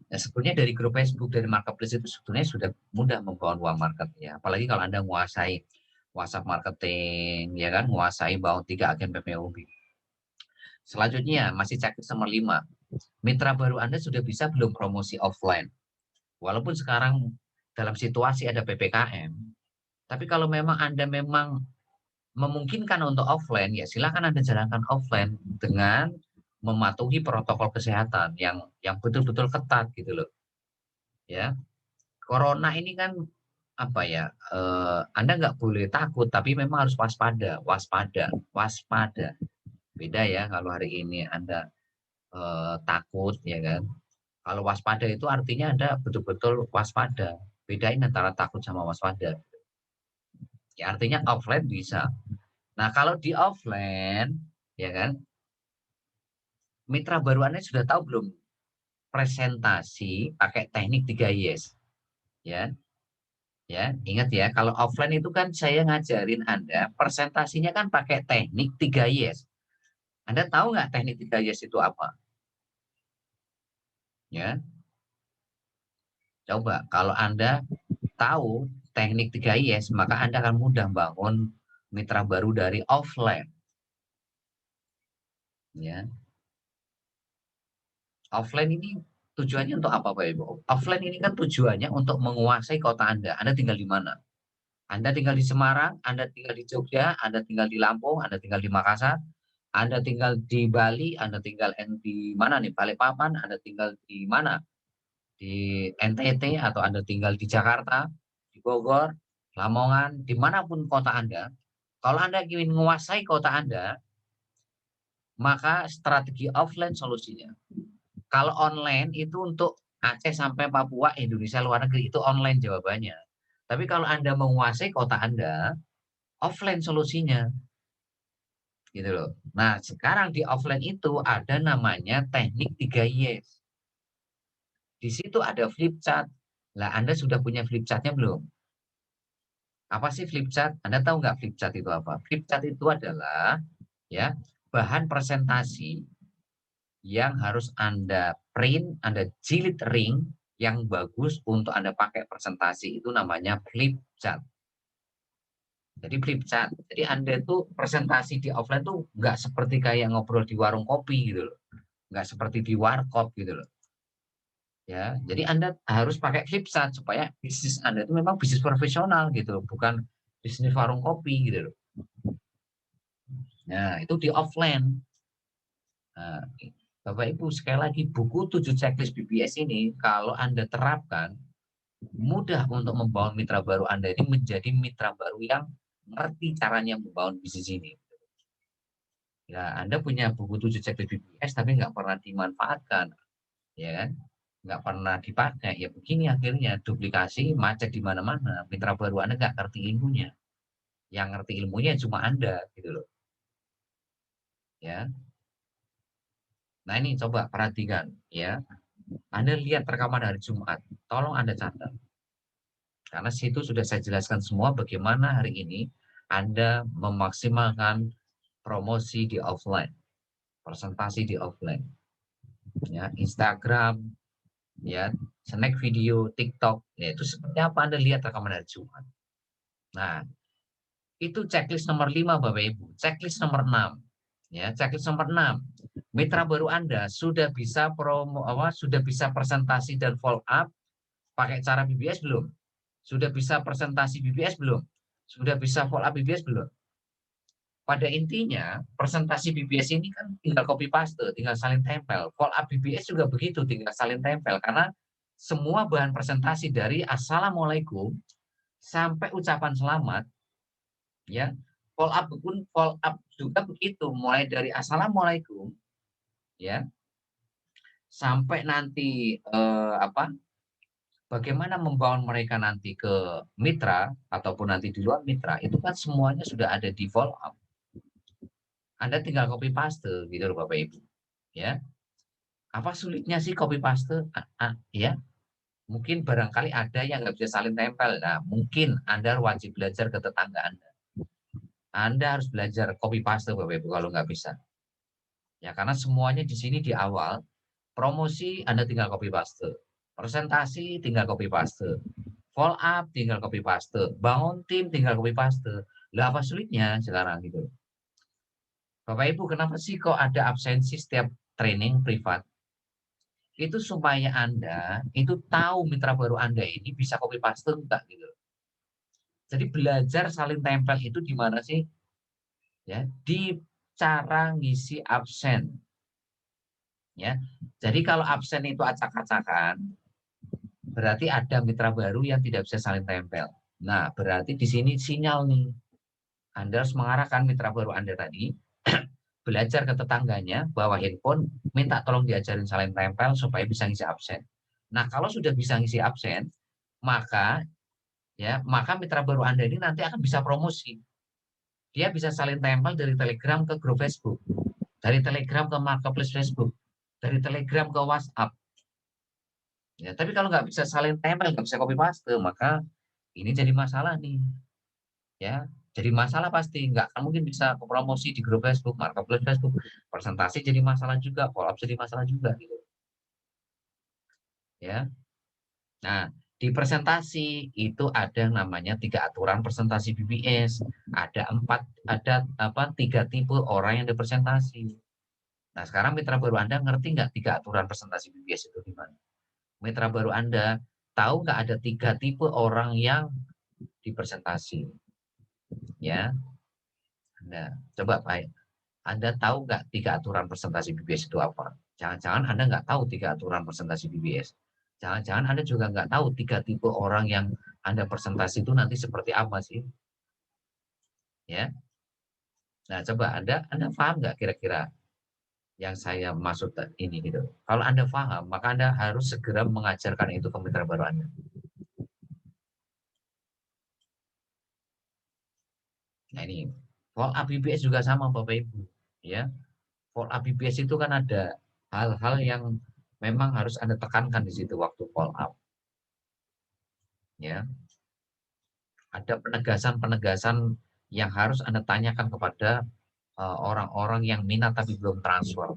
Nah, sebetulnya dari grup Facebook dari marketplace itu sebetulnya sudah mudah membangun uang market ya. Apalagi kalau Anda menguasai WhatsApp marketing, ya kan, menguasai bangun 3 agen PPOB. Selanjutnya masih checklist nomor 5. Mitra baru Anda sudah bisa belum promosi offline? Walaupun sekarang dalam situasi ada PPKM, tapi kalau memang Anda memang memungkinkan untuk offline, ya silakan Anda jalankan offline dengan mematuhi protokol kesehatan yang betul-betul ketat gitu loh. Ya, corona ini kan apa ya? Anda nggak boleh takut, tapi memang harus waspada, waspada, waspada. Beda ya kalau hari ini Anda takut, ya kan? Kalau waspada itu artinya Anda betul-betul waspada. Bedain antara takut sama waspada. Ya artinya offline bisa. Nah, kalau di offline, ya kan, mitra baru Anda sudah tahu belum presentasi pakai teknik 3 yes? Ya, ya, ingat ya, kalau offline itu kan saya ngajarin Anda presentasinya kan pakai teknik 3 yes. Anda tahu nggak teknik 3 yes itu apa? Ya, coba kalau Anda tahu teknik 3 yes, maka Anda akan mudah bangun mitra baru dari offline. Ya, offline ini tujuannya untuk apa Pak Ibu? Offline ini kan tujuannya untuk menguasai kota Anda. Anda tinggal di mana? Anda tinggal di Semarang, Anda tinggal di Jogja, Anda tinggal di Lampung, Anda tinggal di Makassar, Anda tinggal di Bali, Anda tinggal di mana nih? Balikpapan, Anda tinggal di mana? Di NTT atau Anda tinggal di Jakarta, di Bogor, Lamongan, dimanapun kota Anda. Kalau Anda ingin menguasai kota Anda, maka strategi offline solusinya. Kalau online itu untuk Aceh sampai Papua, Indonesia luar negeri itu online jawabannya. Tapi kalau Anda menguasai kota Anda, offline solusinya. gitu loh. Nah, sekarang di offline itu ada namanya teknik 3 yes. Di situ ada flip chart. Lah, Anda sudah punya flip chartnya belum? Apa sih flip chart? Anda tahu nggak flip chart itu apa? Flip chart itu adalah ya bahan presentasi yang harus Anda print, Anda jilid ring yang bagus untuk Anda pakai presentasi itu namanya flip chart. Jadi flip chart. Jadi Anda itu presentasi di offline tuh nggak seperti kayak ngobrol di warung kopi gitu loh. Nggak seperti di warkop gitu loh. Ya, jadi Anda harus pakai flip chart supaya bisnis Anda itu memang bisnis profesional gitu, bukan bisnis warung kopi gitu loh. Nah, itu di offline. Nah, Bapak Ibu, sekali lagi buku 7 checklist BBS ini kalau Anda terapkan mudah untuk membangun mitra baru Anda ini menjadi mitra baru yang ngerti caranya membangun bisnis ini. Ya, Anda punya buku 7 checklist BBS tapi nggak pernah dimanfaatkan, ya kan? Nggak pernah dipakai, ya begini akhirnya duplikasi macet di mana-mana. Mitra baru Anda nggak ngerti ilmunya, yang ngerti ilmunya cuma Anda gitu loh, ya. Nah ini coba perhatikan, ya. Anda lihat rekaman hari Jumat, tolong Anda catat. Karena situ sudah saya jelaskan semua bagaimana hari ini Anda memaksimalkan promosi di offline, presentasi di offline, ya, Instagram, ya, snack video, TikTok, ya itu seperti apa Anda lihat rekaman hari Jumat. Nah, itu checklist nomor 5 Bapak Ibu. Checklist nomor 6. Ya, checklist nomor 6. Mitra baru Anda sudah bisa sudah bisa presentasi dan follow up pakai cara BBS belum? Sudah bisa presentasi BBS belum? Sudah bisa follow up BBS belum? Pada intinya, presentasi BBS ini kan tinggal copy paste, tinggal salin tempel. Follow up BBS juga begitu, tinggal salin tempel karena semua bahan presentasi dari assalamualaikum sampai ucapan selamat, ya, follow up juga begitu, mulai dari assalamualaikum, ya, sampai nanti bagaimana membawa mereka nanti ke mitra ataupun nanti di luar mitra itu kan semuanya sudah ada di follow up. Anda tinggal copy paste gitu loh Bapak Ibu, ya. Apa sulitnya sih copy paste? Ya, mungkin barangkali ada yang nggak bisa saling tempel. Nah, mungkin Anda wajib belajar ke tetangga Anda. Anda harus belajar copy paste Bapak Ibu kalau nggak bisa. Ya, karena semuanya di sini di awal, promosi Anda tinggal copy paste. Presentasi tinggal copy paste. Follow up tinggal copy paste. Bangun tim tinggal copy paste. Lah apa sulitnya sekarang gitu. Bapak Ibu, kenapa sih kok ada absensi setiap training privat? Itu supaya Anda itu tahu mitra baru Anda ini bisa copy paste enggak gitu. Jadi belajar saling tempel itu di mana sih? Ya, di cara ngisi absen. Ya. Jadi kalau absen itu acak-acakan, berarti ada mitra baru yang tidak bisa saling tempel. Nah, berarti di sini sinyal nih. Anda harus mengarahkan mitra baru Anda tadi belajar ke tetangganya bawa handphone, minta tolong diajarin saling tempel supaya bisa ngisi absen. Nah, kalau sudah bisa ngisi absen, maka maka mitra baru Anda ini nanti akan bisa promosi. Dia bisa saling tempel dari Telegram ke grup Facebook, dari Telegram ke marketplace Facebook, dari Telegram ke WhatsApp. Ya, tapi kalau nggak bisa saling tempel, nggak bisa copy paste, maka ini jadi masalah nih. Ya, jadi masalah pasti. Nggak akan mungkin bisa promosi di grup Facebook, marketplace Facebook. Presentasi jadi masalah juga, follow up jadi masalah juga. Gitu. Ya, nah di presentasi itu ada namanya 3 aturan presentasi BBS. Ada 3 tipe orang yang dipresentasi. Nah, sekarang mitra baru Anda ngerti nggak 3 aturan presentasi BBS itu gimana? Mitra baru Anda tahu nggak ada 3 tipe orang yang dipresentasi? Ya, Anda coba Pak, Anda tahu nggak 3 aturan presentasi BBS itu apa? Jangan-jangan Anda nggak tahu 3 aturan presentasi BBS. Jangan-jangan Anda juga nggak tahu 3 tipe orang yang Anda presentasi itu nanti seperti apa sih? Ya, nah coba Anda paham nggak kira-kira yang saya maksud ini gitu. Kalau Anda paham, maka Anda harus segera mengajarkan itu ke mitra baru Anda. Nah ini Follow up BBS juga sama Bapak Ibu, ya. Follow up BBS itu kan ada hal-hal yang memang harus Anda tekankan di situ waktu follow up. Ya. Ada penegasan-penegasan yang harus Anda tanyakan kepada orang-orang yang minat tapi belum transfer.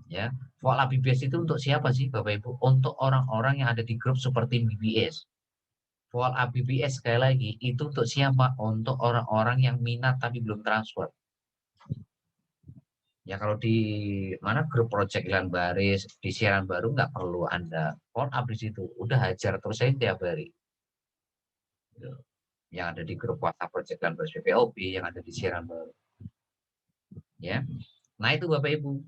Ya, follow up BBS itu untuk siapa sih Bapak Ibu? Untuk orang-orang yang ada di grup seperti BBS. Follow up BBS sekali lagi itu untuk siapa? Untuk orang-orang yang minat tapi belum transfer. Ya kalau di mana grup project Ilan Baris, di siaran baru nggak perlu Anda follow up di situ. Udah hajar terus saya tiap hari. Yang ada di grup WhatsApp project Ilan Baris PPOB, yang ada di siaran baru. Ya, nah itu Bapak Ibu.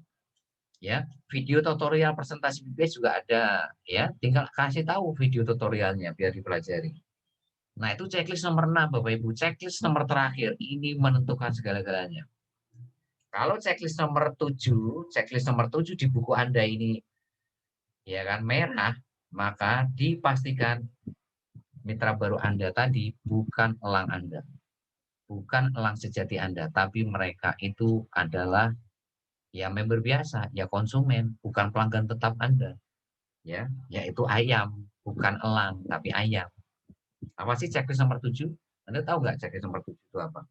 Ya, video tutorial presentasi BBS juga ada. Ya, tinggal kasih tahu video tutorialnya biar dipelajari. Nah itu checklist nomor 6 Bapak Ibu. Checklist nomor terakhir ini menentukan segala-galanya. Kalau checklist nomor 7 di buku Anda ini ya kan merah, maka dipastikan mitra baru Anda tadi bukan elang Anda. Bukan elang sejati Anda, tapi mereka itu adalah ya member biasa, ya konsumen, bukan pelanggan tetap Anda. Ya, yaitu ayam, bukan elang, tapi ayam. Apa sih checklist nomor 7? Anda tahu nggak checklist nomor 7 itu apa?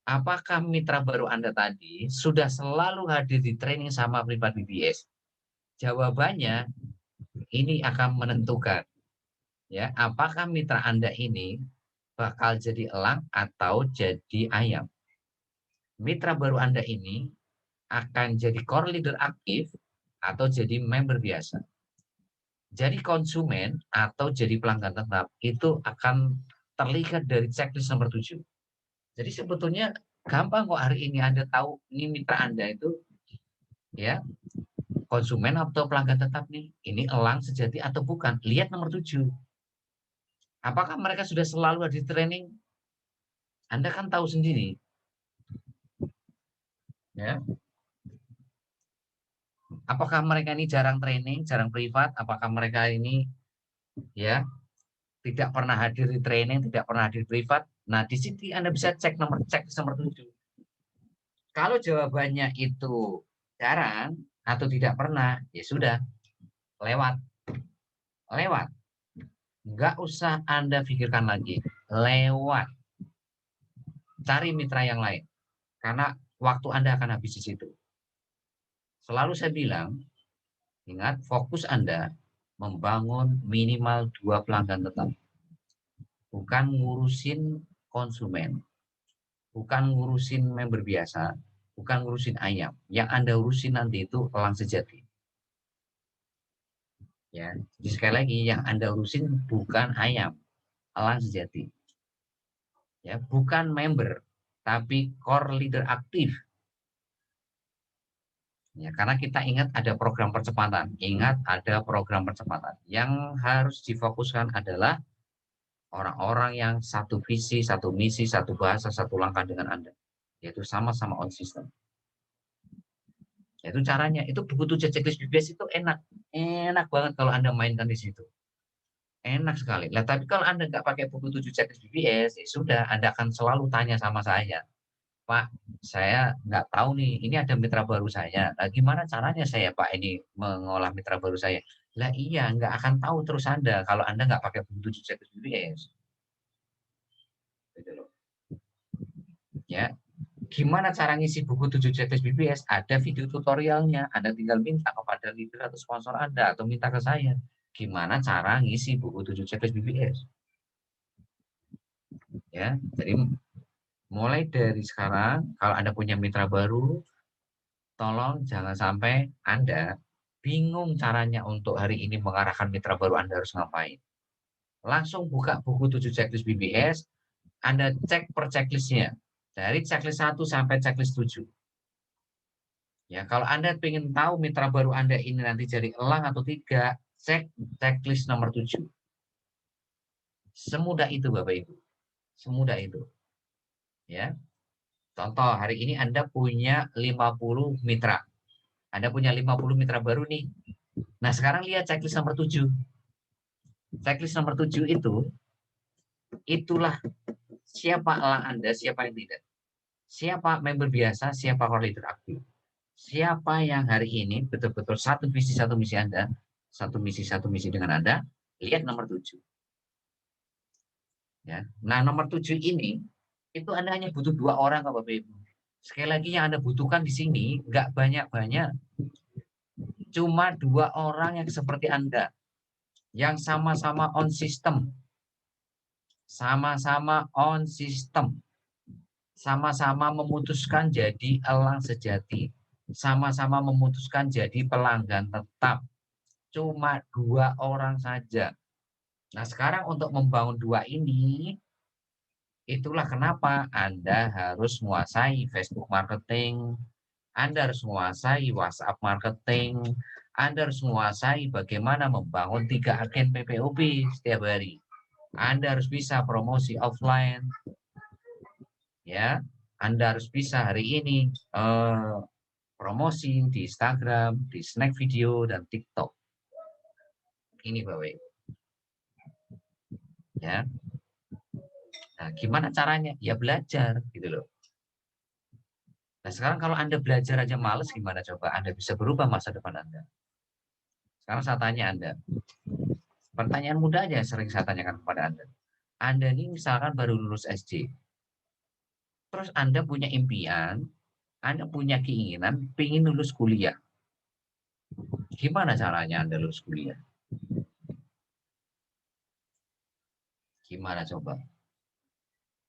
Apakah mitra baru Anda tadi sudah selalu hadir di training sama privat BBS? Jawabannya ini akan menentukan ya, apakah mitra Anda ini bakal jadi elang atau jadi ayam. Mitra baru Anda ini akan jadi core leader aktif atau jadi member biasa. Jadi konsumen atau jadi pelanggan tetap itu akan terlihat dari checklist nomor 7. Jadi sebetulnya gampang kok hari ini Anda tahu ini mitra Anda itu ya konsumen atau pelanggan tetap nih. Ini elang sejati atau bukan? Lihat nomor 7. Apakah mereka sudah selalu ada di training? Anda kan tahu sendiri. Ya. Apakah mereka ini jarang training, jarang privat? Apakah mereka ini ya tidak pernah hadir di training, tidak pernah hadir privat? Nah, di sini Anda bisa cek nomor 7. Kalau jawabannya itu jarang atau tidak pernah, ya sudah, lewat. Lewat. Nggak usah Anda pikirkan lagi. Lewat. Cari mitra yang lain. Karena waktu Anda akan habis di situ. Selalu saya bilang, ingat fokus Anda membangun minimal 2 pelanggan tetap. Bukan ngurusin konsumen. Bukan ngurusin member biasa. Bukan ngurusin ayam. Yang Anda urusin nanti itu elang sejati. Ya, jadi sekali lagi yang Anda urusin bukan ayam, elang sejati. Ya, bukan member, tapi core leader aktif. Ya, karena kita ingat ada program percepatan. Ingat ada program percepatan. Yang harus difokuskan adalah orang-orang yang satu visi, satu misi, satu bahasa, satu langkah dengan Anda. Yaitu sama-sama on system. Itu caranya. Itu buku 7 checklist BBS itu enak. Enak banget kalau Anda mainkan di situ. Enak sekali. Nah, tapi kalau Anda nggak pakai buku 7 checklist BBS, ya sudah, Anda akan selalu tanya sama saya. Pak, saya nggak tahu nih, ini ada mitra baru saya. Nah, gimana caranya saya, Pak, ini mengolah mitra baru saya? Lah iya, nggak akan tahu terus Anda kalau Anda nggak pakai buku 7 checklist BBS. Gitu loh. Ya, gimana cara ngisi buku 7 checklist BBS? Ada video tutorialnya. Anda tinggal minta kepada leader atau sponsor Anda atau minta ke saya. Gimana cara ngisi buku 7 checklist BBS? Ya, jadi mulai dari sekarang, kalau Anda punya mitra baru, tolong jangan sampai Anda bingung caranya untuk hari ini mengarahkan mitra baru Anda harus ngapain. Langsung buka buku 7 checklist BBS, Anda cek per checklistnya. Dari checklist 1 sampai checklist 7. Ya, kalau Anda ingin tahu mitra baru Anda ini nanti jadi elang atau tidak, cek checklist nomor 7. Semudah itu Bapak Ibu. Semudah itu. Ya. Contoh, hari ini Anda punya 50 mitra. Anda punya 50 mitra baru nih. Nah, sekarang lihat checklist nomor 7. Checklist nomor 7 itu, itulah siapa elang Anda, siapa yang tidak. Siapa member biasa, siapa core leader aktif. Siapa yang hari ini betul-betul satu visi satu misi Anda, satu misi dengan Anda, lihat nomor 7. Ya. Nah, nomor 7 ini itu Anda hanya butuh 2 orang Bapak Ibu. Sekali lagi yang Anda butuhkan di sini nggak banyak-banyak, cuma 2 orang yang seperti Anda, yang sama-sama on system, sama-sama on system, sama-sama memutuskan jadi elang sejati, sama-sama memutuskan jadi pelanggan tetap, cuma 2 orang saja. Nah, sekarang untuk membangun 2 ini, itulah kenapa Anda harus menguasai Facebook marketing, Anda harus menguasai WhatsApp marketing, Anda harus menguasai bagaimana membangun 3 agen PPOP setiap hari. Anda harus bisa promosi offline, ya. Anda harus bisa hari ini promosi di Instagram, di Snack Video, dan TikTok. Ini Bapak Ibu. Ya. Nah, gimana caranya? Ya belajar gitu loh. Nah, sekarang kalau Anda belajar aja males, gimana coba Anda bisa berubah masa depan Anda? Sekarang saya tanya Anda, pertanyaan mudah aja sering saya tanyakan kepada Anda. Anda ini misalkan baru lulus SD, terus Anda punya impian, Anda punya keinginan, ingin lulus kuliah. Gimana caranya Anda lulus kuliah? Gimana coba?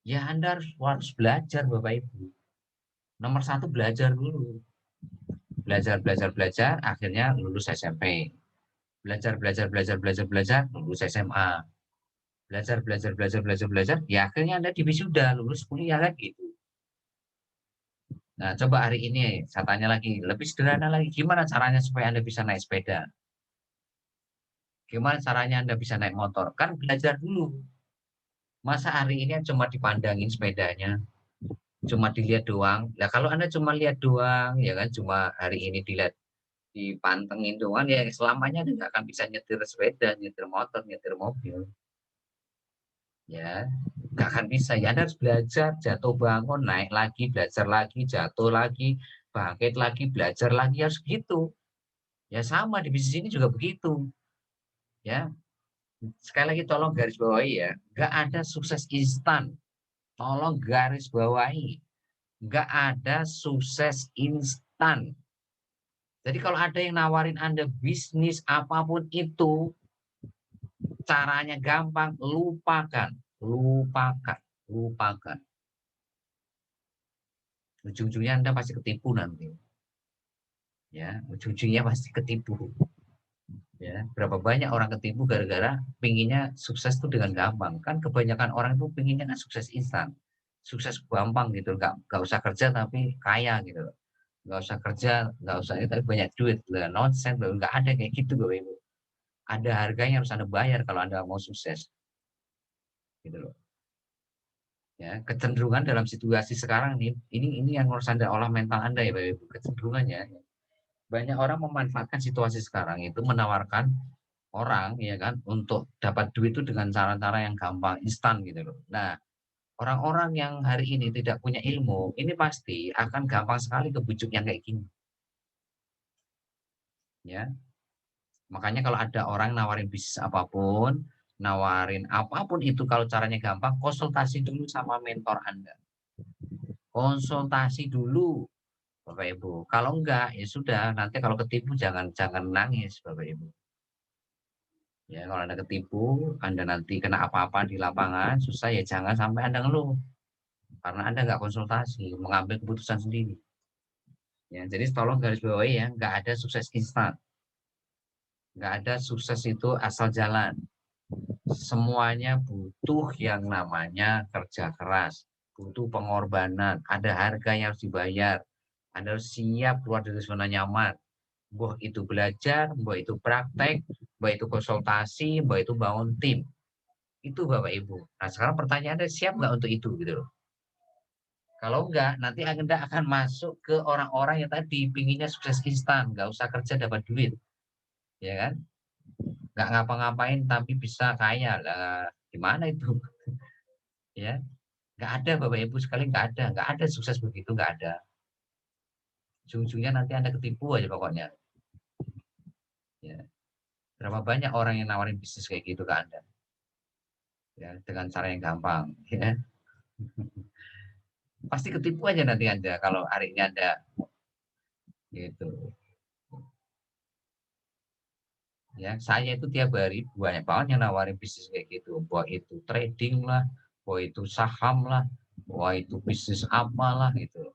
Ya Anda harus belajar Bapak Ibu. Nomor 1 belajar dulu. Belajar, akhirnya lulus SMP. Belajar, lulus SMA. Belajar, ya akhirnya Anda di wisuda, lulus kuliah kan gitu. Nah, coba hari ini saya tanya lagi, lebih sederhana lagi, gimana caranya supaya Anda bisa naik sepeda? Gimana caranya Anda bisa naik motor? Kan belajar dulu. Masa hari ini cuma dipandangin sepedanya, cuma dilihat doang. Nah, kalau Anda cuma lihat doang, ya kan, cuma hari ini dilihat, dipantengin doang, ya selamanya Anda nggak akan bisa nyetir sepeda, nyetir motor, nyetir mobil. Ya, nggak akan bisa. Ya Anda harus belajar, jatuh bangun, naik lagi, belajar lagi, jatuh lagi, bangkit lagi, belajar lagi, harus gitu. Ya sama di bisnis ini juga begitu. Ya, sekali lagi tolong garis bawahi ya, nggak ada sukses instan. Tolong garis bawahi, nggak ada sukses instan. Jadi kalau ada yang nawarin Anda bisnis apapun itu, caranya gampang, lupakan, lupakan, lupakan. Ujung-ujungnya Anda pasti ketipu nanti. Ya, ujung-ujungnya pasti ketipu. Ya, berapa banyak orang ketipu gara-gara pinginnya sukses itu dengan gampang. Kan kebanyakan orang itu pinginnya kan sukses instan, sukses gampang gitu, nggak usah kerja tapi kaya gitu, nggak usah kerja, nggak usah ini tapi banyak duit. Lah, nonsense, nggak ada kayak gitu Bapak Ibu. Ada harganya harus Anda bayar kalau Anda mau sukses, gitu loh. Ya, kecenderungan dalam situasi sekarang ini yang harus Anda olah mental Anda ya Bapak Ibu. Kecenderungannya banyak orang memanfaatkan situasi sekarang itu menawarkan orang ya kan untuk dapat duit itu dengan cara-cara yang gampang, instan gitu loh. Nah, orang-orang yang hari ini tidak punya ilmu, ini pasti akan gampang sekali kebujuk yang kayak gini. Ya. Makanya kalau ada orang nawarin bisnis apapun, nawarin apapun itu kalau caranya gampang, konsultasi dulu sama mentor Anda. Konsultasi dulu Bapak Ibu. Kalau enggak ya sudah, nanti kalau ketipu jangan jangan nangis Bapak Ibu. Ya, kalau Anda ketipu, Anda nanti kena apa-apa di lapangan, susah ya jangan sampai Anda ngeluh. Karena Anda nggak konsultasi, mengambil keputusan sendiri. Ya, jadi tolong garis bawahi ya, nggak ada sukses instan. Nggak ada sukses itu asal jalan. Semuanya butuh yang namanya kerja keras, butuh pengorbanan, ada harga yang harus dibayar. Anda harus siap keluar dari zona nyaman. Mbah itu belajar, mbah itu praktek, mbah itu konsultasi, mbah itu bangun tim. Itu Bapak Ibu. Nah, sekarang pertanyaannya siap nggak untuk itu gitu loh. Kalau enggak, nanti Anda akan masuk ke orang-orang yang tadi pinginnya sukses instan, nggak usah kerja dapat duit, ya kan? Nggak ngapa-ngapain tapi bisa kaya lah, gimana itu, ya? Nggak ada Bapak Ibu sekali, nggak ada sukses begitu, nggak ada. Ujung-ujungnya nanti Anda ketipu aja pokoknya. Ya. Berapa banyak orang yang nawarin bisnis kayak gitu ke Anda, ya, dengan cara yang gampang, ya. Pasti ketipu aja nanti Anda kalau hari ini Anda gitu. Ya, saya itu tiap hari banyak banget yang nawarin bisnis kayak gitu, bahwa itu trading lah, bahwa itu saham lah, bahwa itu bisnis apalah gitu.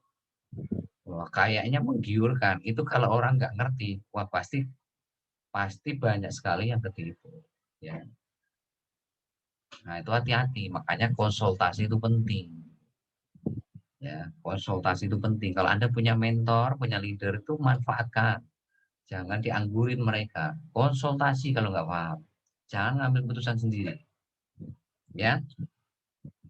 Wah, kayaknya menggiurkan. Itu kalau orang nggak ngerti, wah pasti pasti banyak sekali yang ketipu. Ya, nah itu hati-hati. Makanya konsultasi itu penting. Ya, konsultasi itu penting. Kalau Anda punya mentor, punya leader itu manfaatkan. Jangan dianggurin mereka. Konsultasi kalau nggak paham. Jangan ngambil keputusan sendiri. Ya,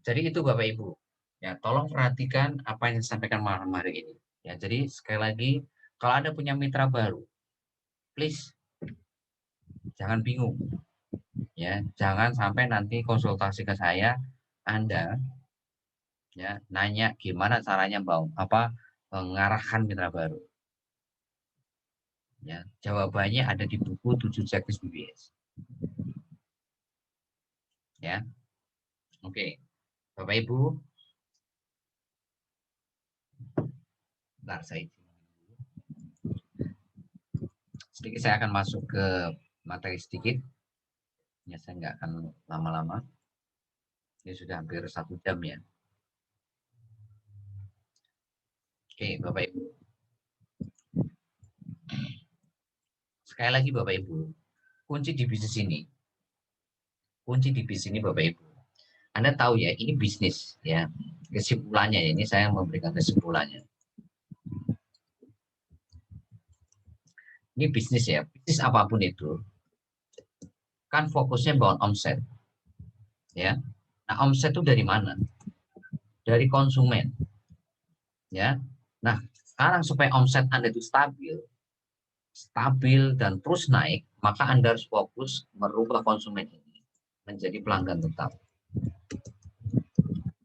jadi itu Bapak Ibu. Ya, tolong perhatikan apa yang disampaikan malam hari ini. Ya, jadi sekali lagi, kalau Anda punya mitra baru, please jangan bingung. Ya, jangan sampai nanti konsultasi ke saya, Anda ya nanya gimana caranya mengarahkan mitra baru. Ya, jawabannya ada di buku 7 checklist BBS. Ya, oke. Bapak Ibu, bentar sedikit saya akan masuk ke materi sedikit. Ya, saya nggak akan lama-lama. Ini sudah hampir 1 jam ya. Oke, Bapak Ibu. Sekali lagi Bapak Ibu, kunci di bisnis ini Bapak Ibu. Anda tahu ya, ini bisnis ya. Kesimpulannya ya, ini saya memberikan kesimpulannya. Ini bisnis ya, bisnis apapun itu kan fokusnya bangun omset ya. Nah, omset itu dari mana? Dari konsumen ya. Nah, sekarang supaya omset Anda itu stabil dan terus naik, maka Anda harus fokus merubah konsumen ini menjadi pelanggan tetap.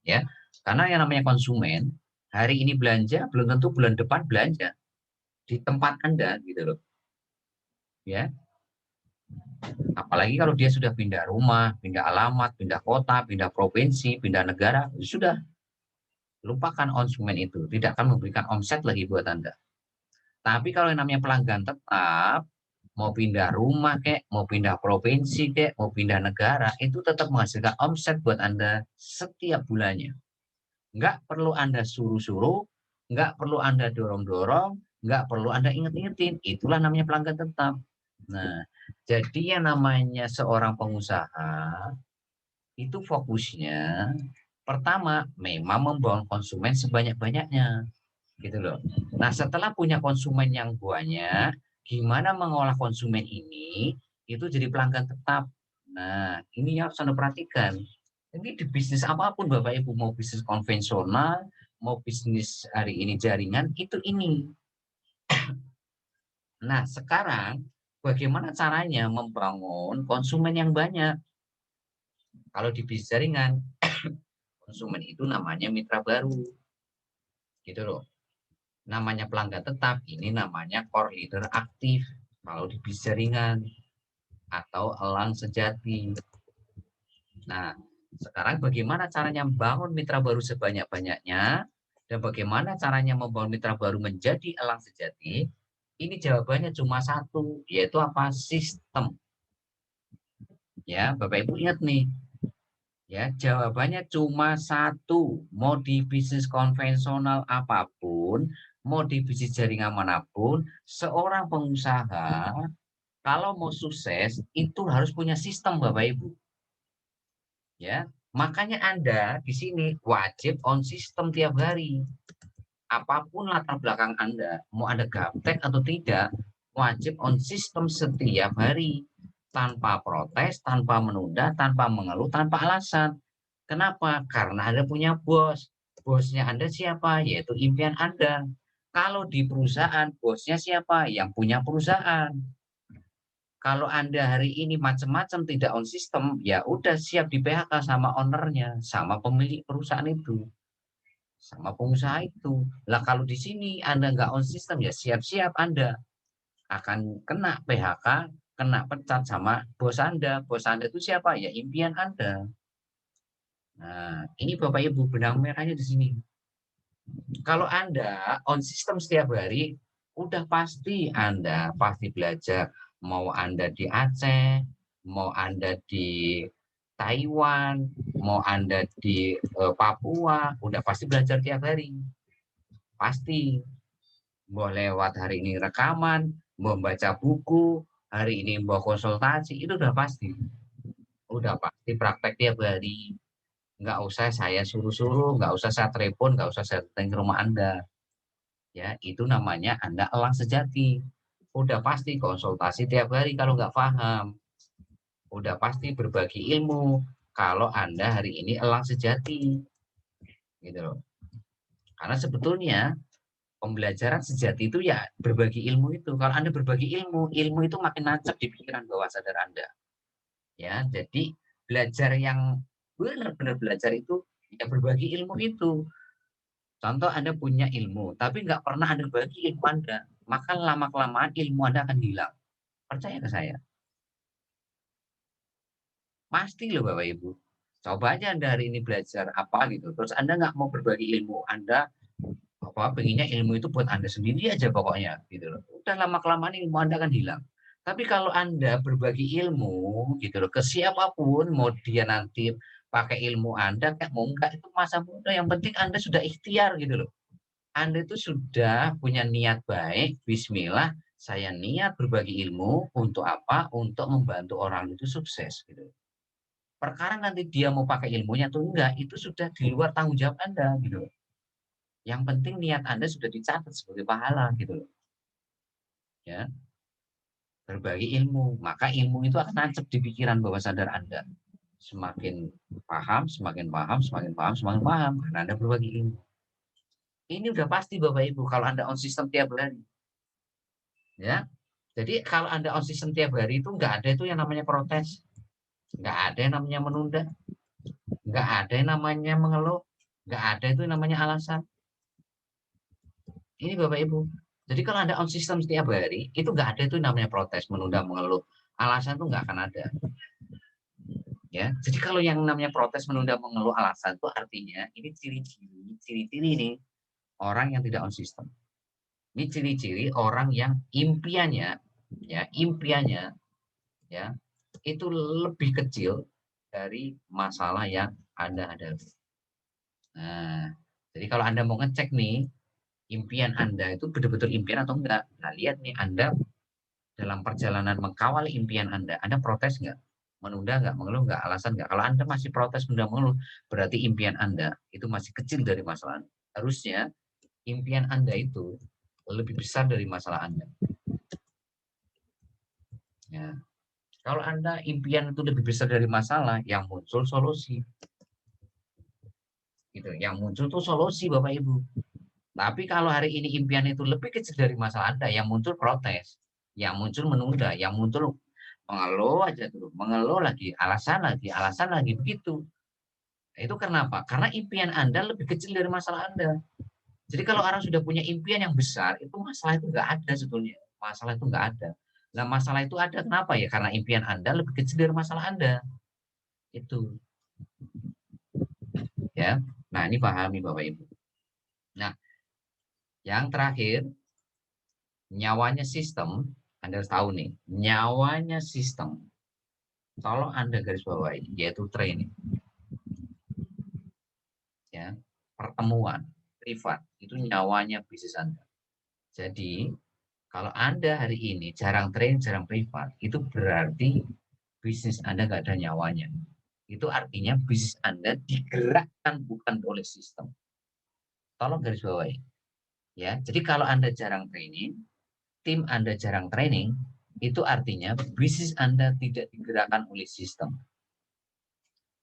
Ya. Karena yang namanya konsumen, hari ini belanja belum tentu bulan depan belanja di tempat Anda gitu loh. Ya. Apalagi kalau dia sudah pindah rumah, pindah alamat, pindah kota, pindah provinsi, pindah negara, sudah lupakan konsumen itu, tidak akan memberikan omset lagi buat Anda. Tapi kalau yang namanya pelanggan tetap, mau pindah rumah kek, mau pindah provinsi kek, mau pindah negara, itu tetap menghasilkan omset buat Anda setiap bulannya. Nggak perlu Anda suruh-suruh, nggak perlu Anda dorong-dorong, nggak perlu Anda inget-ingetin. Itulah namanya pelanggan tetap. Nah, jadi yang namanya seorang pengusaha, itu fokusnya pertama memang membangun konsumen sebanyak-banyaknya gitu loh. Nah, setelah punya konsumen yang banyak, gimana mengolah konsumen ini itu jadi pelanggan tetap. Nah, ini yang harus Anda perhatikan. Ini di bisnis apapun Bapak Ibu, mau bisnis konvensional, mau bisnis hari ini jaringan, itu ini. Nah, sekarang bagaimana caranya membangun konsumen yang banyak? Kalau di bisnis jaringan, konsumen itu namanya mitra baru. Gitu loh. Namanya pelanggan tetap, ini namanya core leader aktif. Kalau di bisnis jaringan atau elang sejati. Nah, sekarang bagaimana caranya membangun mitra baru sebanyak-banyaknya dan bagaimana caranya membangun mitra baru menjadi elang sejati? Ini jawabannya cuma satu, yaitu apa? Sistem. Ya, Bapak Ibu ingat nih, ya, jawabannya cuma satu. Mau di bisnis konvensional apapun, mau di bisnis jaringan manapun, seorang pengusaha kalau mau sukses itu harus punya sistem Bapak Ibu. Ya, makanya Anda di sini wajib on sistem tiap hari. Apapun latar belakang Anda, mau ada gaptek atau tidak, wajib on sistem setiap hari. Tanpa protes, tanpa menunda, tanpa mengeluh, tanpa alasan. Kenapa? Karena Anda punya bos. Bosnya Anda siapa? Yaitu impian Anda. Kalau di perusahaan, bosnya siapa? Yang punya perusahaan. Kalau Anda hari ini macam-macam tidak on system, ya udah siap di PHK sama ownernya, sama pemilik perusahaan itu, sama pengusaha itu. Lah kalau di sini Anda nggak on system, ya siap-siap Anda akan kena PHK, kena pecat sama bos Anda. Bos Anda itu siapa? Ya impian Anda. Nah, ini Bapak Ibu benang merahnya di sini. Kalau Anda on system setiap hari, udah pasti Anda pasti belajar. Mau Anda di Aceh, mau Anda di Taiwan, mau Anda di Papua, udah pasti belajar tiap hari. Pasti. Mau lewat hari ini rekaman, mau baca buku, hari ini mau konsultasi, itu udah pasti. Udah pasti praktek tiap hari. Nggak usah saya suruh-suruh, nggak usah saya telepon, nggak usah saya datang ke rumah Anda. Ya, itu namanya Anda elang sejati. Udah pasti konsultasi tiap hari kalau nggak paham. Udah pasti berbagi ilmu kalau Anda hari ini elang sejati. Gitu loh. Karena sebetulnya pembelajaran sejati itu ya berbagi ilmu itu. Kalau Anda berbagi ilmu, ilmu itu makin nancap di pikiran bawah sadar Anda. Ya, jadi belajar yang benar-benar belajar itu ya berbagi ilmu itu. Contoh Anda punya ilmu, tapi nggak pernah Anda bagi ilmu Anda, maka lama-kelamaan ilmu Anda akan hilang. Percaya ke saya. Pasti loh Bapak Ibu. Coba aja Anda hari ini belajar apa gitu, terus Anda nggak mau berbagi ilmu, Anda apa pengennya ilmu itu buat Anda sendiri aja pokoknya gitu loh. Udah lama-kelamaan ilmu Anda akan hilang. Tapi kalau Anda berbagi ilmu gitu loh ke siapapun, mau dia nanti pakai ilmu Anda kayak mau enggak itu masa bodoh, yang penting Anda sudah ikhtiar gitu loh. Anda itu sudah punya niat baik, bismillah, saya niat berbagi ilmu untuk apa? Untuk membantu orang itu sukses gitu. Perkara nanti dia mau pakai ilmunya atau enggak, itu sudah di luar tanggung jawab Anda gitu. Yang penting niat Anda sudah dicatat sebagai pahala gitu loh. Ya, berbagi ilmu, maka ilmu itu akan nancep di pikiran bawah sadar Anda. Semakin paham, semakin paham, semakin paham, semakin paham karena Anda berbagi ilmu. Ini udah pasti Bapak Ibu kalau Anda on system tiap hari. Ya. Jadi kalau Anda on system tiap hari itu nggak ada itu yang namanya protes. Nggak ada yang namanya menunda. Nggak ada yang namanya mengeluh. Nggak ada itu yang namanya alasan. Ini Bapak Ibu. Jadi kalau Anda on system setiap hari, itu nggak ada itu namanya protes, menunda, mengeluh. Alasan itu nggak akan ada. Ya, jadi kalau yang namanya protes, menunda, mengeluh, alasan itu artinya ini ciri-ciri nih orang yang tidak on system. Ini ciri-ciri orang yang impiannya, ya itu lebih kecil dari masalah yang Anda hadapi. Nah, jadi kalau Anda mau ngecek nih impian Anda itu betul-betul impian atau enggak, nah lihat nih Anda dalam perjalanan mengkawal impian Anda protes nggak? Menunda nggak? Mengeluh nggak? Alasan nggak? Kalau Anda masih protes, menunda, mengeluh, berarti impian Anda itu masih kecil dari masalah Anda. Harusnya impian Anda itu lebih besar dari masalah Anda. Ya. Kalau Anda impian itu lebih besar dari masalah, yang muncul solusi. Gitu. Yang muncul tuh solusi Bapak Ibu. Tapi kalau hari ini impian itu lebih kecil dari masalah Anda, yang muncul protes, yang muncul menunda, yang muncul mengeluh aja dulu, mengeluh lagi, alasan lagi begitu. Itu kenapa? Karena impian Anda lebih kecil dari masalah Anda. Jadi kalau orang sudah punya impian yang besar, itu masalah itu nggak ada sebetulnya. Masalah itu nggak ada. Nah masalah itu ada kenapa ya? Karena impian Anda lebih kecil dari masalah Anda. Itu. Ya. Nah ini pahami Bapak Ibu. Nah yang terakhir, nyawanya sistem, Anda harus tahu nih, nyawanya sistem. Tolong Anda garis bawahi, yaitu training. Ya, pertemuan privat itu nyawanya bisnis Anda. Jadi kalau Anda hari ini jarang training, jarang privat, itu berarti bisnis Anda nggak ada nyawanya. Itu artinya bisnis Anda digerakkan bukan oleh sistem. Tolong garis bawahi. Ya, jadi kalau Anda jarang training, tim Anda jarang training, itu artinya bisnis Anda tidak digerakkan oleh sistem,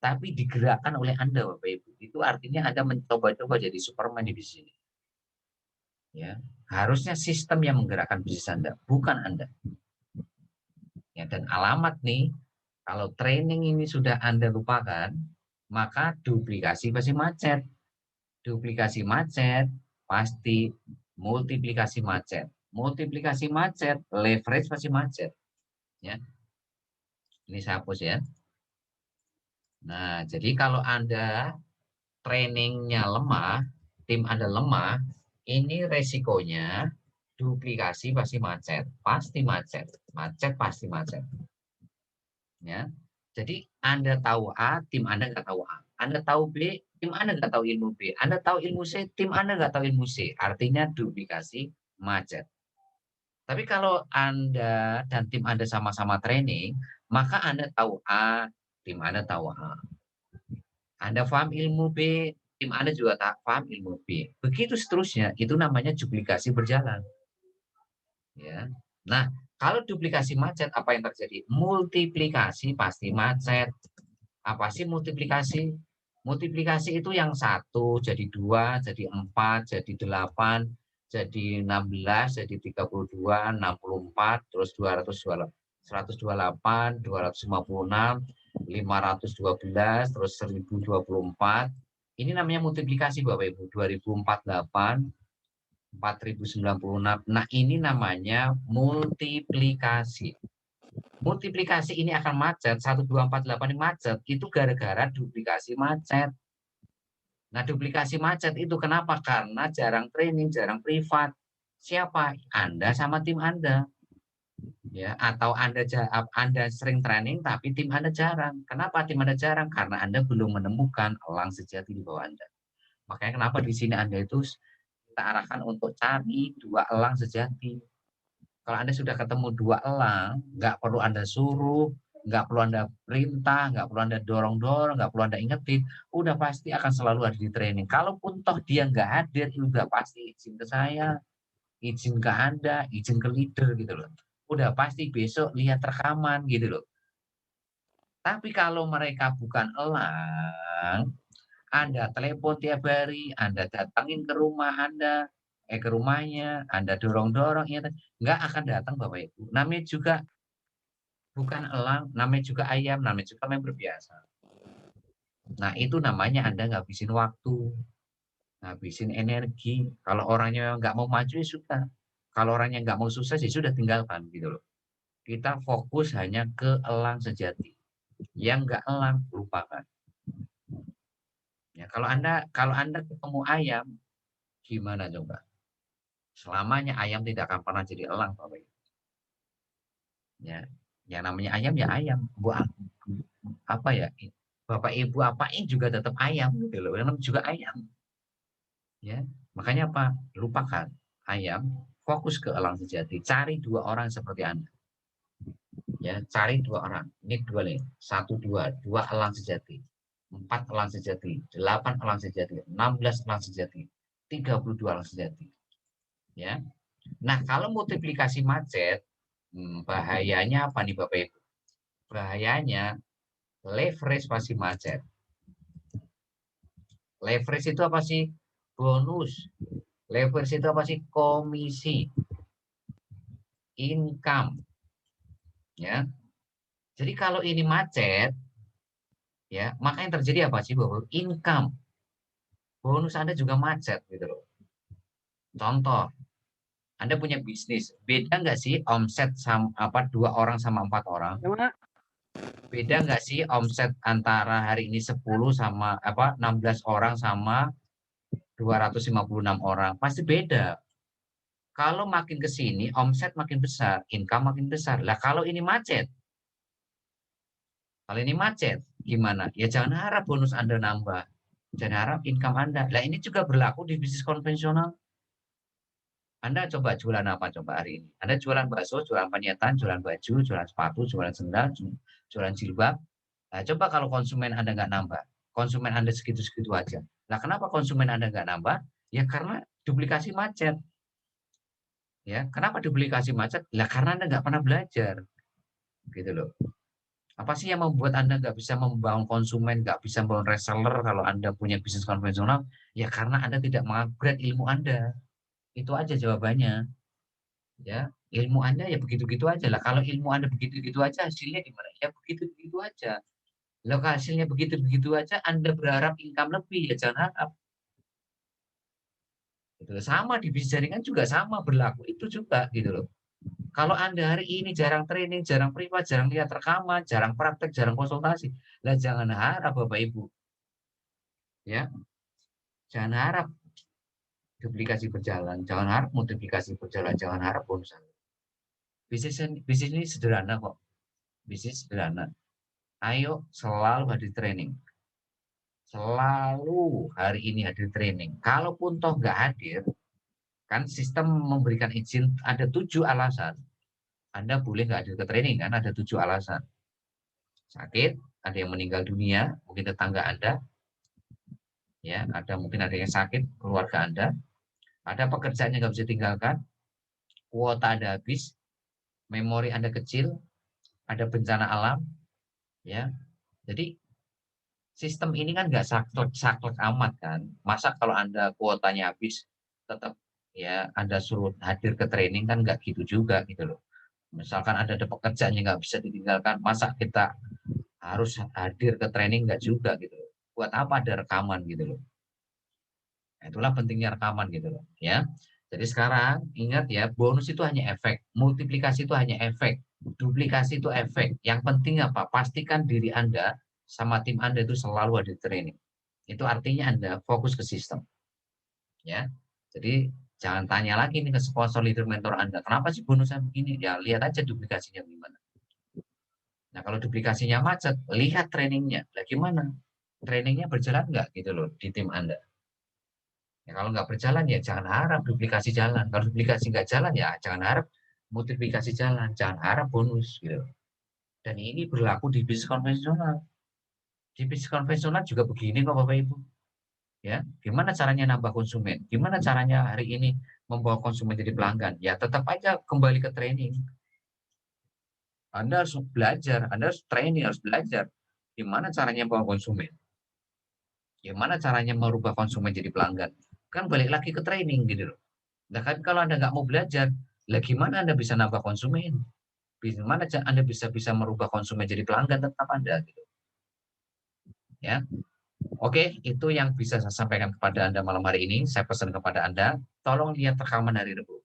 tapi digerakkan oleh Anda, Bapak Ibu. Itu artinya Anda mencoba-coba jadi Superman di bisnis ini. Ya, harusnya sistem yang menggerakkan bisnis Anda, bukan Anda. Ya, Ya, dan alamat nih, kalau training ini sudah Anda lupakan, maka duplikasi pasti macet. Duplikasi macet, pasti multiplikasi macet. Multiplikasi macet, leverage pasti macet. Ya, ini saya hapus ya. Nah, jadi kalau Anda trainingnya lemah, tim Anda lemah, ini resikonya duplikasi pasti macet. Pasti macet. Macet pasti macet. Ya. Jadi Anda tahu A, tim Anda nggak tahu A. Anda tahu B, tim Anda nggak tahu ilmu B. Anda tahu ilmu C, tim Anda nggak tahu ilmu C. Artinya duplikasi macet. Tapi kalau Anda dan tim Anda sama-sama training, maka Anda tahu A, tim Anda tahu A. Anda paham ilmu B, tim Anda juga tak paham ilmu B. Begitu seterusnya, itu namanya duplikasi berjalan. Ya. Nah, kalau duplikasi macet, apa yang terjadi? Multiplikasi pasti macet. Apa sih multiplikasi? Multiplikasi itu yang 1 jadi 2, jadi 4, jadi 8, jadi 16, jadi 32, 64, terus 128, 256, 512, terus 1024. Ini namanya multiplikasi Bapak Ibu. 2048, 4096. Nah, ini namanya multiplikasi. Multiplikasi ini akan macet, 1248 ini macet, itu gara-gara duplikasi macet. Nah, duplikasi macet itu kenapa? Karena jarang training, jarang privat. Siapa? Anda sama tim Anda. Ya, atau Anda sering training tapi tim Anda jarang. Kenapa tim Anda jarang? Karena Anda belum menemukan elang sejati di bawah Anda. Makanya kenapa di sini Anda itu kita arahkan untuk cari 2 elang sejati. Kalau Anda sudah ketemu 2 elang, nggak perlu Anda suruh, nggak perlu Anda perintah, nggak perlu Anda dorong-dorong, nggak perlu Anda ingetin, udah pasti akan selalu ada di training. Kalaupun toh dia nggak hadir, udah pasti izin ke saya, izin ke Anda, izin ke leader gitu loh. Udah pasti besok lihat rekaman gitu loh. Tapi kalau mereka bukan elang, Anda telepon tiap hari, Anda datangin ke rumah Anda, ke rumahnya, Anda dorong-dorong, ya, nggak akan datang Bapak Ibu. Namanya juga bukan elang, namanya juga ayam, namanya juga member biasa. Nah, itu namanya Anda ngabisin waktu, ngabisin energi. Kalau orangnya nggak mau maju, ya sudah. Kalau orangnya nggak mau sukses, ya sudah tinggalkan gitu loh. Kita fokus hanya ke elang sejati. Yang nggak elang, lupakan. Ya, kalau Anda ketemu ayam, gimana coba? Selamanya ayam tidak akan pernah jadi elang, Bapak Ibu. Ya, yang namanya ayam ya ayam. Apa ya? Bapak Ibu apain juga tetap ayam gitu loh. Yang namanya juga ayam. Ya, makanya apa? Lupakan ayam, fokus ke elang sejati. Cari 2 orang seperti Anda. Ya, cari 2 orang. Ini 2 nih. 1, 2, 2 elang sejati. 4 elang sejati, 8 elang sejati, 16 elang sejati, 32 elang sejati. Ya. Nah, kalau multiplikasi macet, bahayanya apa nih Bapak Ibu? Bahayanya leverage pasti macet. Leverage itu apa sih? Bonus. Leverage itu apa sih? Komisi. Income. Ya. Jadi kalau ini macet, ya, maka yang terjadi apa sih Bapak? Income. Bonus Anda juga macet gitu loh. Contoh, Anda punya bisnis, beda nggak sih omset sama 2 orang sama 4 orang? Beda nggak sih omset antara hari ini 10 sama 16 orang sama 256 orang? Pasti beda. Kalau makin ke sini omset makin besar, income makin besar. Lah kalau ini macet, gimana? Ya jangan harap bonus Anda nambah. Jangan harap income Anda. Lah ini juga berlaku di bisnis konvensional. Anda coba jualan apa coba hari ini? Anda jualan bakso, jualan penyetan, jualan baju, jualan sepatu, jualan sendal, jualan jilbab. Nah, coba kalau konsumen Anda nggak nambah, konsumen Anda segitu-segitu aja. Nah, kenapa konsumen Anda nggak nambah? Ya karena duplikasi macet. Ya, kenapa duplikasi macet? Lah karena Anda nggak pernah belajar, gitu loh. Apa sih yang membuat Anda nggak bisa membangun konsumen, nggak bisa membangun reseller kalau Anda punya bisnis konvensional? Ya karena Anda tidak mengupgrade ilmu Anda. Itu aja jawabannya. Ya, Ilmu Anda ya begitu-gitu aja lah. Kalau ilmu Anda begitu-gitu aja, hasilnya gimana? Ya begitu-begitu aja. Kalau hasilnya begitu-begitu aja, Anda berharap income lebih, ya jangan harap. Gitu. Sama di bisnis jaringan juga sama berlaku. Itu juga gitu loh. Kalau Anda hari ini jarang training, jarang privat, jarang lihat rekaman, jarang praktek, jarang konsultasi, lah jangan harap Bapak Ibu. Ya, jangan harap duplikasi berjalan, jangan harap multiplikasi berjalan, jangan harap bonus. Bisnis ini sederhana kok. Bisnis sederhana. Ayo selalu hadir training. Selalu hari ini hadir training. Kalaupun toh nggak hadir, kan sistem memberikan izin ada 7 alasan. Anda boleh nggak hadir ke training kan? Ada 7 alasan. Sakit, ada yang meninggal dunia, mungkin tetangga Anda, ya, mungkin ada yang sakit, keluarga Anda, ada pekerjaan yang nggak bisa tinggalkan, kuota Anda habis, memori Anda kecil, ada bencana alam, ya. Jadi sistem ini kan nggak saklek amat kan. Masa kalau Anda kuotanya habis, tetap ya Anda suruh hadir ke training kan nggak gitu juga gitu loh. Misalkan ada pekerjaan yang nggak bisa ditinggalkan, masa kita harus hadir ke training nggak juga gitu loh. Buat apa ada rekaman gitu loh. Nah, itulah pentingnya rekaman gitu loh ya. Jadi sekarang ingat ya, bonus itu hanya efek, multiplikasi itu hanya efek, duplikasi itu efek. Yang penting apa? Pastikan diri Anda sama tim Anda itu selalu ada di training. Itu artinya Anda fokus ke sistem ya. Jadi jangan tanya lagi nih ke sponsor leader mentor Anda, kenapa sih bonusnya begini? Ya lihat aja duplikasinya gimana. Nah kalau duplikasinya macet, lihat trainingnya. Lah gimana? Trainingnya berjalan nggak gitu loh di tim Anda. Ya, kalau nggak berjalan ya jangan harap duplikasi jalan. Kalau duplikasi nggak jalan ya jangan harap multiplikasi jalan. Jangan harap bonus gitu. Dan ini berlaku di bisnis konvensional. Di bisnis konvensional juga begini kok Bapak Ibu. Ya, gimana caranya nambah konsumen? Gimana caranya hari ini membawa konsumen jadi pelanggan? Ya tetap aja kembali ke training. Anda harus belajar, Anda harus training, harus belajar. Gimana caranya membawa konsumen? Gimana caranya merubah konsumen jadi pelanggan? Kan balik lagi ke training gitu loh. Nah kan kalau Anda nggak mau belajar, lah gimana Anda bisa nambah konsumen? Gimana Anda bisa merubah konsumen jadi pelanggan tetap Anda gitu. Ya. Oke, itu yang bisa saya sampaikan kepada Anda malam hari ini. Saya pesan kepada Anda, tolong lihat rekaman hari Rabu.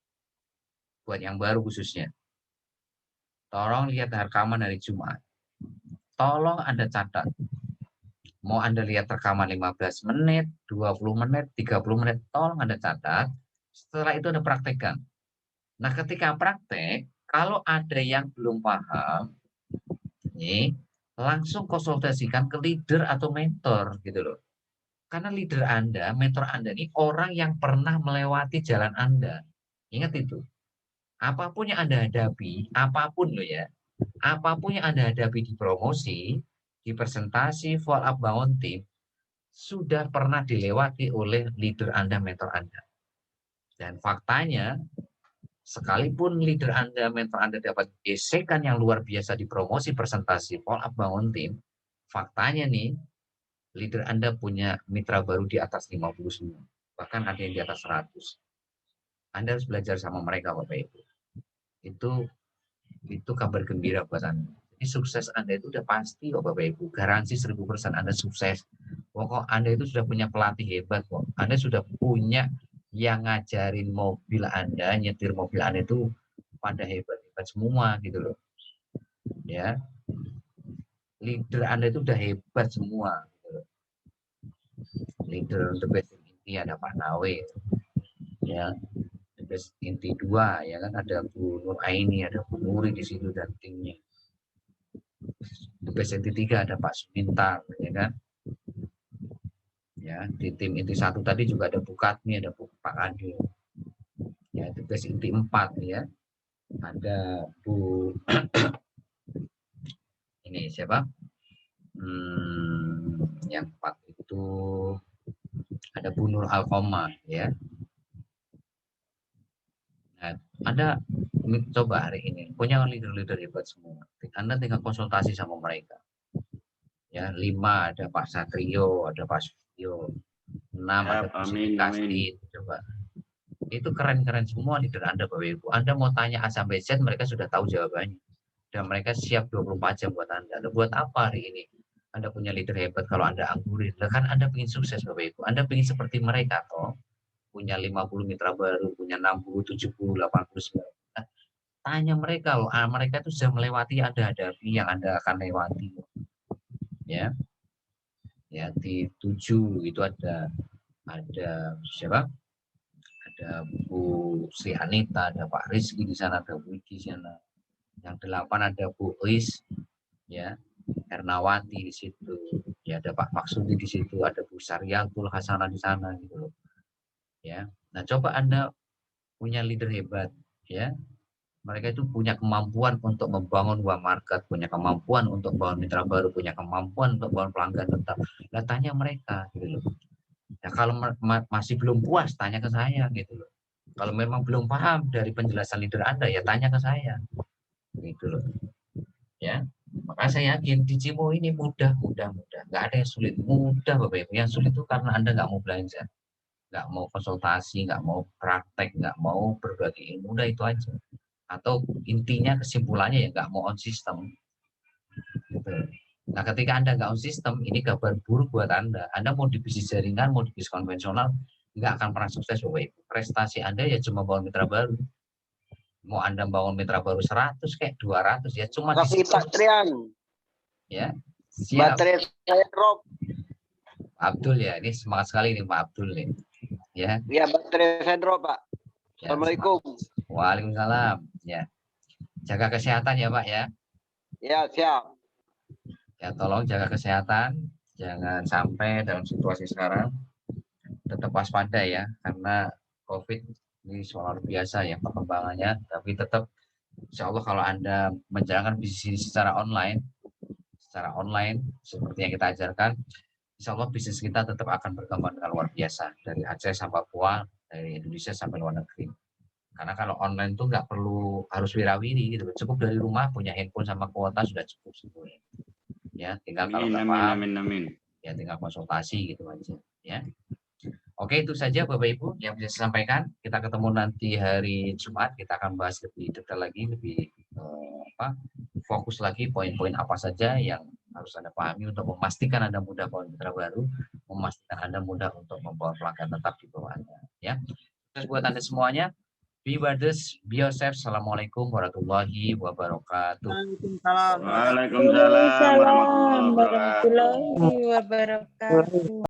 Buat yang baru khususnya. Tolong lihat rekaman hari Jumat. Tolong Anda catat. Mau Anda lihat rekaman 15 menit, 20 menit, 30 menit, tolong Anda catat. Setelah itu Anda praktekkan. Nah, ketika praktek, kalau ada yang belum paham, nih, langsung konsultasikan ke leader atau mentor gitu loh. Karena leader Anda, mentor Anda ini orang yang pernah melewati jalan Anda. Ingat itu. Apapun yang Anda hadapi, apapun loh ya, apapun yang Anda hadapi di promosi, di presentasi, follow up bangun tim, sudah pernah dilewati oleh leader Anda, mentor Anda. Dan faktanya, sekalipun leader Anda, mentor Anda dapat gesekan yang luar biasa di promosi, presentasi, follow up bangun tim, faktanya nih, leader Anda punya mitra baru di atas 50 semua. Bahkan ada yang di atas 100. Anda harus belajar sama mereka, Bapak Ibu. Itu kabar gembira buat Anda. Jadi sukses Anda itu udah pasti kok Bapak Ibu. Garansi 1000% Anda sukses. Pokok Anda itu sudah punya pelatih hebat kok. Anda sudah punya yang ngajarin mobil Anda, nyetir mobil Anda itu pada hebat-hebat semua gitu loh. Ya. Leader Anda itu udah hebat semua. Gitu loh. Leader the best ini ada Pak Nawe. Ya. The best inti 2 ya kan ada Bu Nur Aini, ada Bu Nuri di situ dan timnya. Tugas inti 3 ada Pak Sumintar, ya kan? Ya, di tim inti 1 tadi juga ada Bu Katmi, ada Pak Adil. Ya, tugas inti 4 ya. Ada Bu ini siapa? Yang 4 itu ada Bu Nur Alkoma ya. Nah, Anda coba hari ini punya leader-leader hebat semua. Anda tinggal konsultasi sama mereka. Ya, 5 ada Pak Satrio, ada Pak Sutio, 6 ada Bu Siti Kastin, coba Itu keren-keren semua leader Anda, Bapak Ibu. Anda mau tanya A sampai Z, mereka sudah tahu jawabannya. Dan mereka siap 24 jam buat Anda. Lalu buat apa hari ini? Anda punya leader hebat kalau Anda anggurin. Kan Anda ingin sukses, Bapak Ibu. Anda ingin seperti mereka, toh. Punya 50 mitra baru, punya 60, 70, 80, 90. Nah, tanya mereka loh. Mereka itu sudah melewati Anda hadapi yang Anda akan lewati. Ya. Ya, di 7 itu ada siapa? Ada Bu Sri Anita, ada Pak Rizky di sana, ada Bu Iki di sana. Yang 8 ada Bu Is, ya, Hernawati di situ, ya ada Pak Maksudi di situ, ada Bu Saryatul Hasanah di sana gitu loh. Ya. Nah, coba Anda punya leader hebat, ya. Mereka itu punya kemampuan untuk membangun uang market, punya kemampuan untuk membangun mitra baru, punya kemampuan untuk membangun pelanggan tetap. Nah, tanya mereka gitu loh. Ya, kalau masih belum puas, tanya ke saya gitu loh. Kalau memang belum paham dari penjelasan leader Anda, ya tanya ke saya. Gitu loh. Ya. Maka saya yakin di Cimo ini mudah. Nggak ada yang sulit. Mudah, Bapak Ibu. Yang sulit itu karena Anda nggak mau belajar. Nggak mau konsultasi, nggak mau praktek, nggak mau berbagi ilmu. Udah itu aja. Atau intinya kesimpulannya ya nggak mau on system. Gitu. Nah, ketika Anda nggak on system, ini kabar buruk buat Anda. Anda mau di bisnis jaringan, mau di bisnis konvensional, nggak akan pernah sukses, Bapak Ibu. Prestasi Anda ya cuma bangun mitra baru. Mau Anda bangun mitra baru 100 kayak 200 ya cuma di situ. Pak Trian. Ya. Siap. Baterai saya drop. Abdul ya, ini semangat sekali nih Pak Abdul nih. Ya. Ya, baterai saya drop, Pak. Ya, Assalamualaikum. Waalaikumsalam. Ya. Jaga kesehatan ya, Pak ya. Ya, siap. Ya, tolong jaga kesehatan, jangan sampai dalam situasi sekarang tetap waspada ya, karena COVID ini luar biasa ya perkembangannya, tapi tetap insya Allah kalau Anda menjalankan bisnis secara online seperti yang kita ajarkan, insya Allah bisnis kita tetap akan berkembang dengan luar biasa dari Aceh sampai Papua, dari Indonesia sampai luar negeri. Karena kalau online tuh nggak perlu harus wirawiri gitu, cukup dari rumah punya handphone sama kuota sudah cukup sebetulnya. Ya, tinggal kalau nggak paham, ya tinggal konsultasi gitu aja. Ya. Oke, itu saja Bapak Ibu yang bisa saya sampaikan. Kita ketemu nanti hari Jumat, kita akan bahas lebih detail lagi, lebih fokus lagi poin-poin apa saja yang harus Anda pahami untuk memastikan Anda mudah membawa mitra baru, memastikan Anda mudah untuk membawa pelanggan tetap di bawah Anda. Ya. Terus buat Anda semuanya, be brothers, be yourself. Assalamualaikum warahmatullahi wabarakatuh. Waalaikumsalam. Waalaikumsalam warahmatullahi wabarakatuh.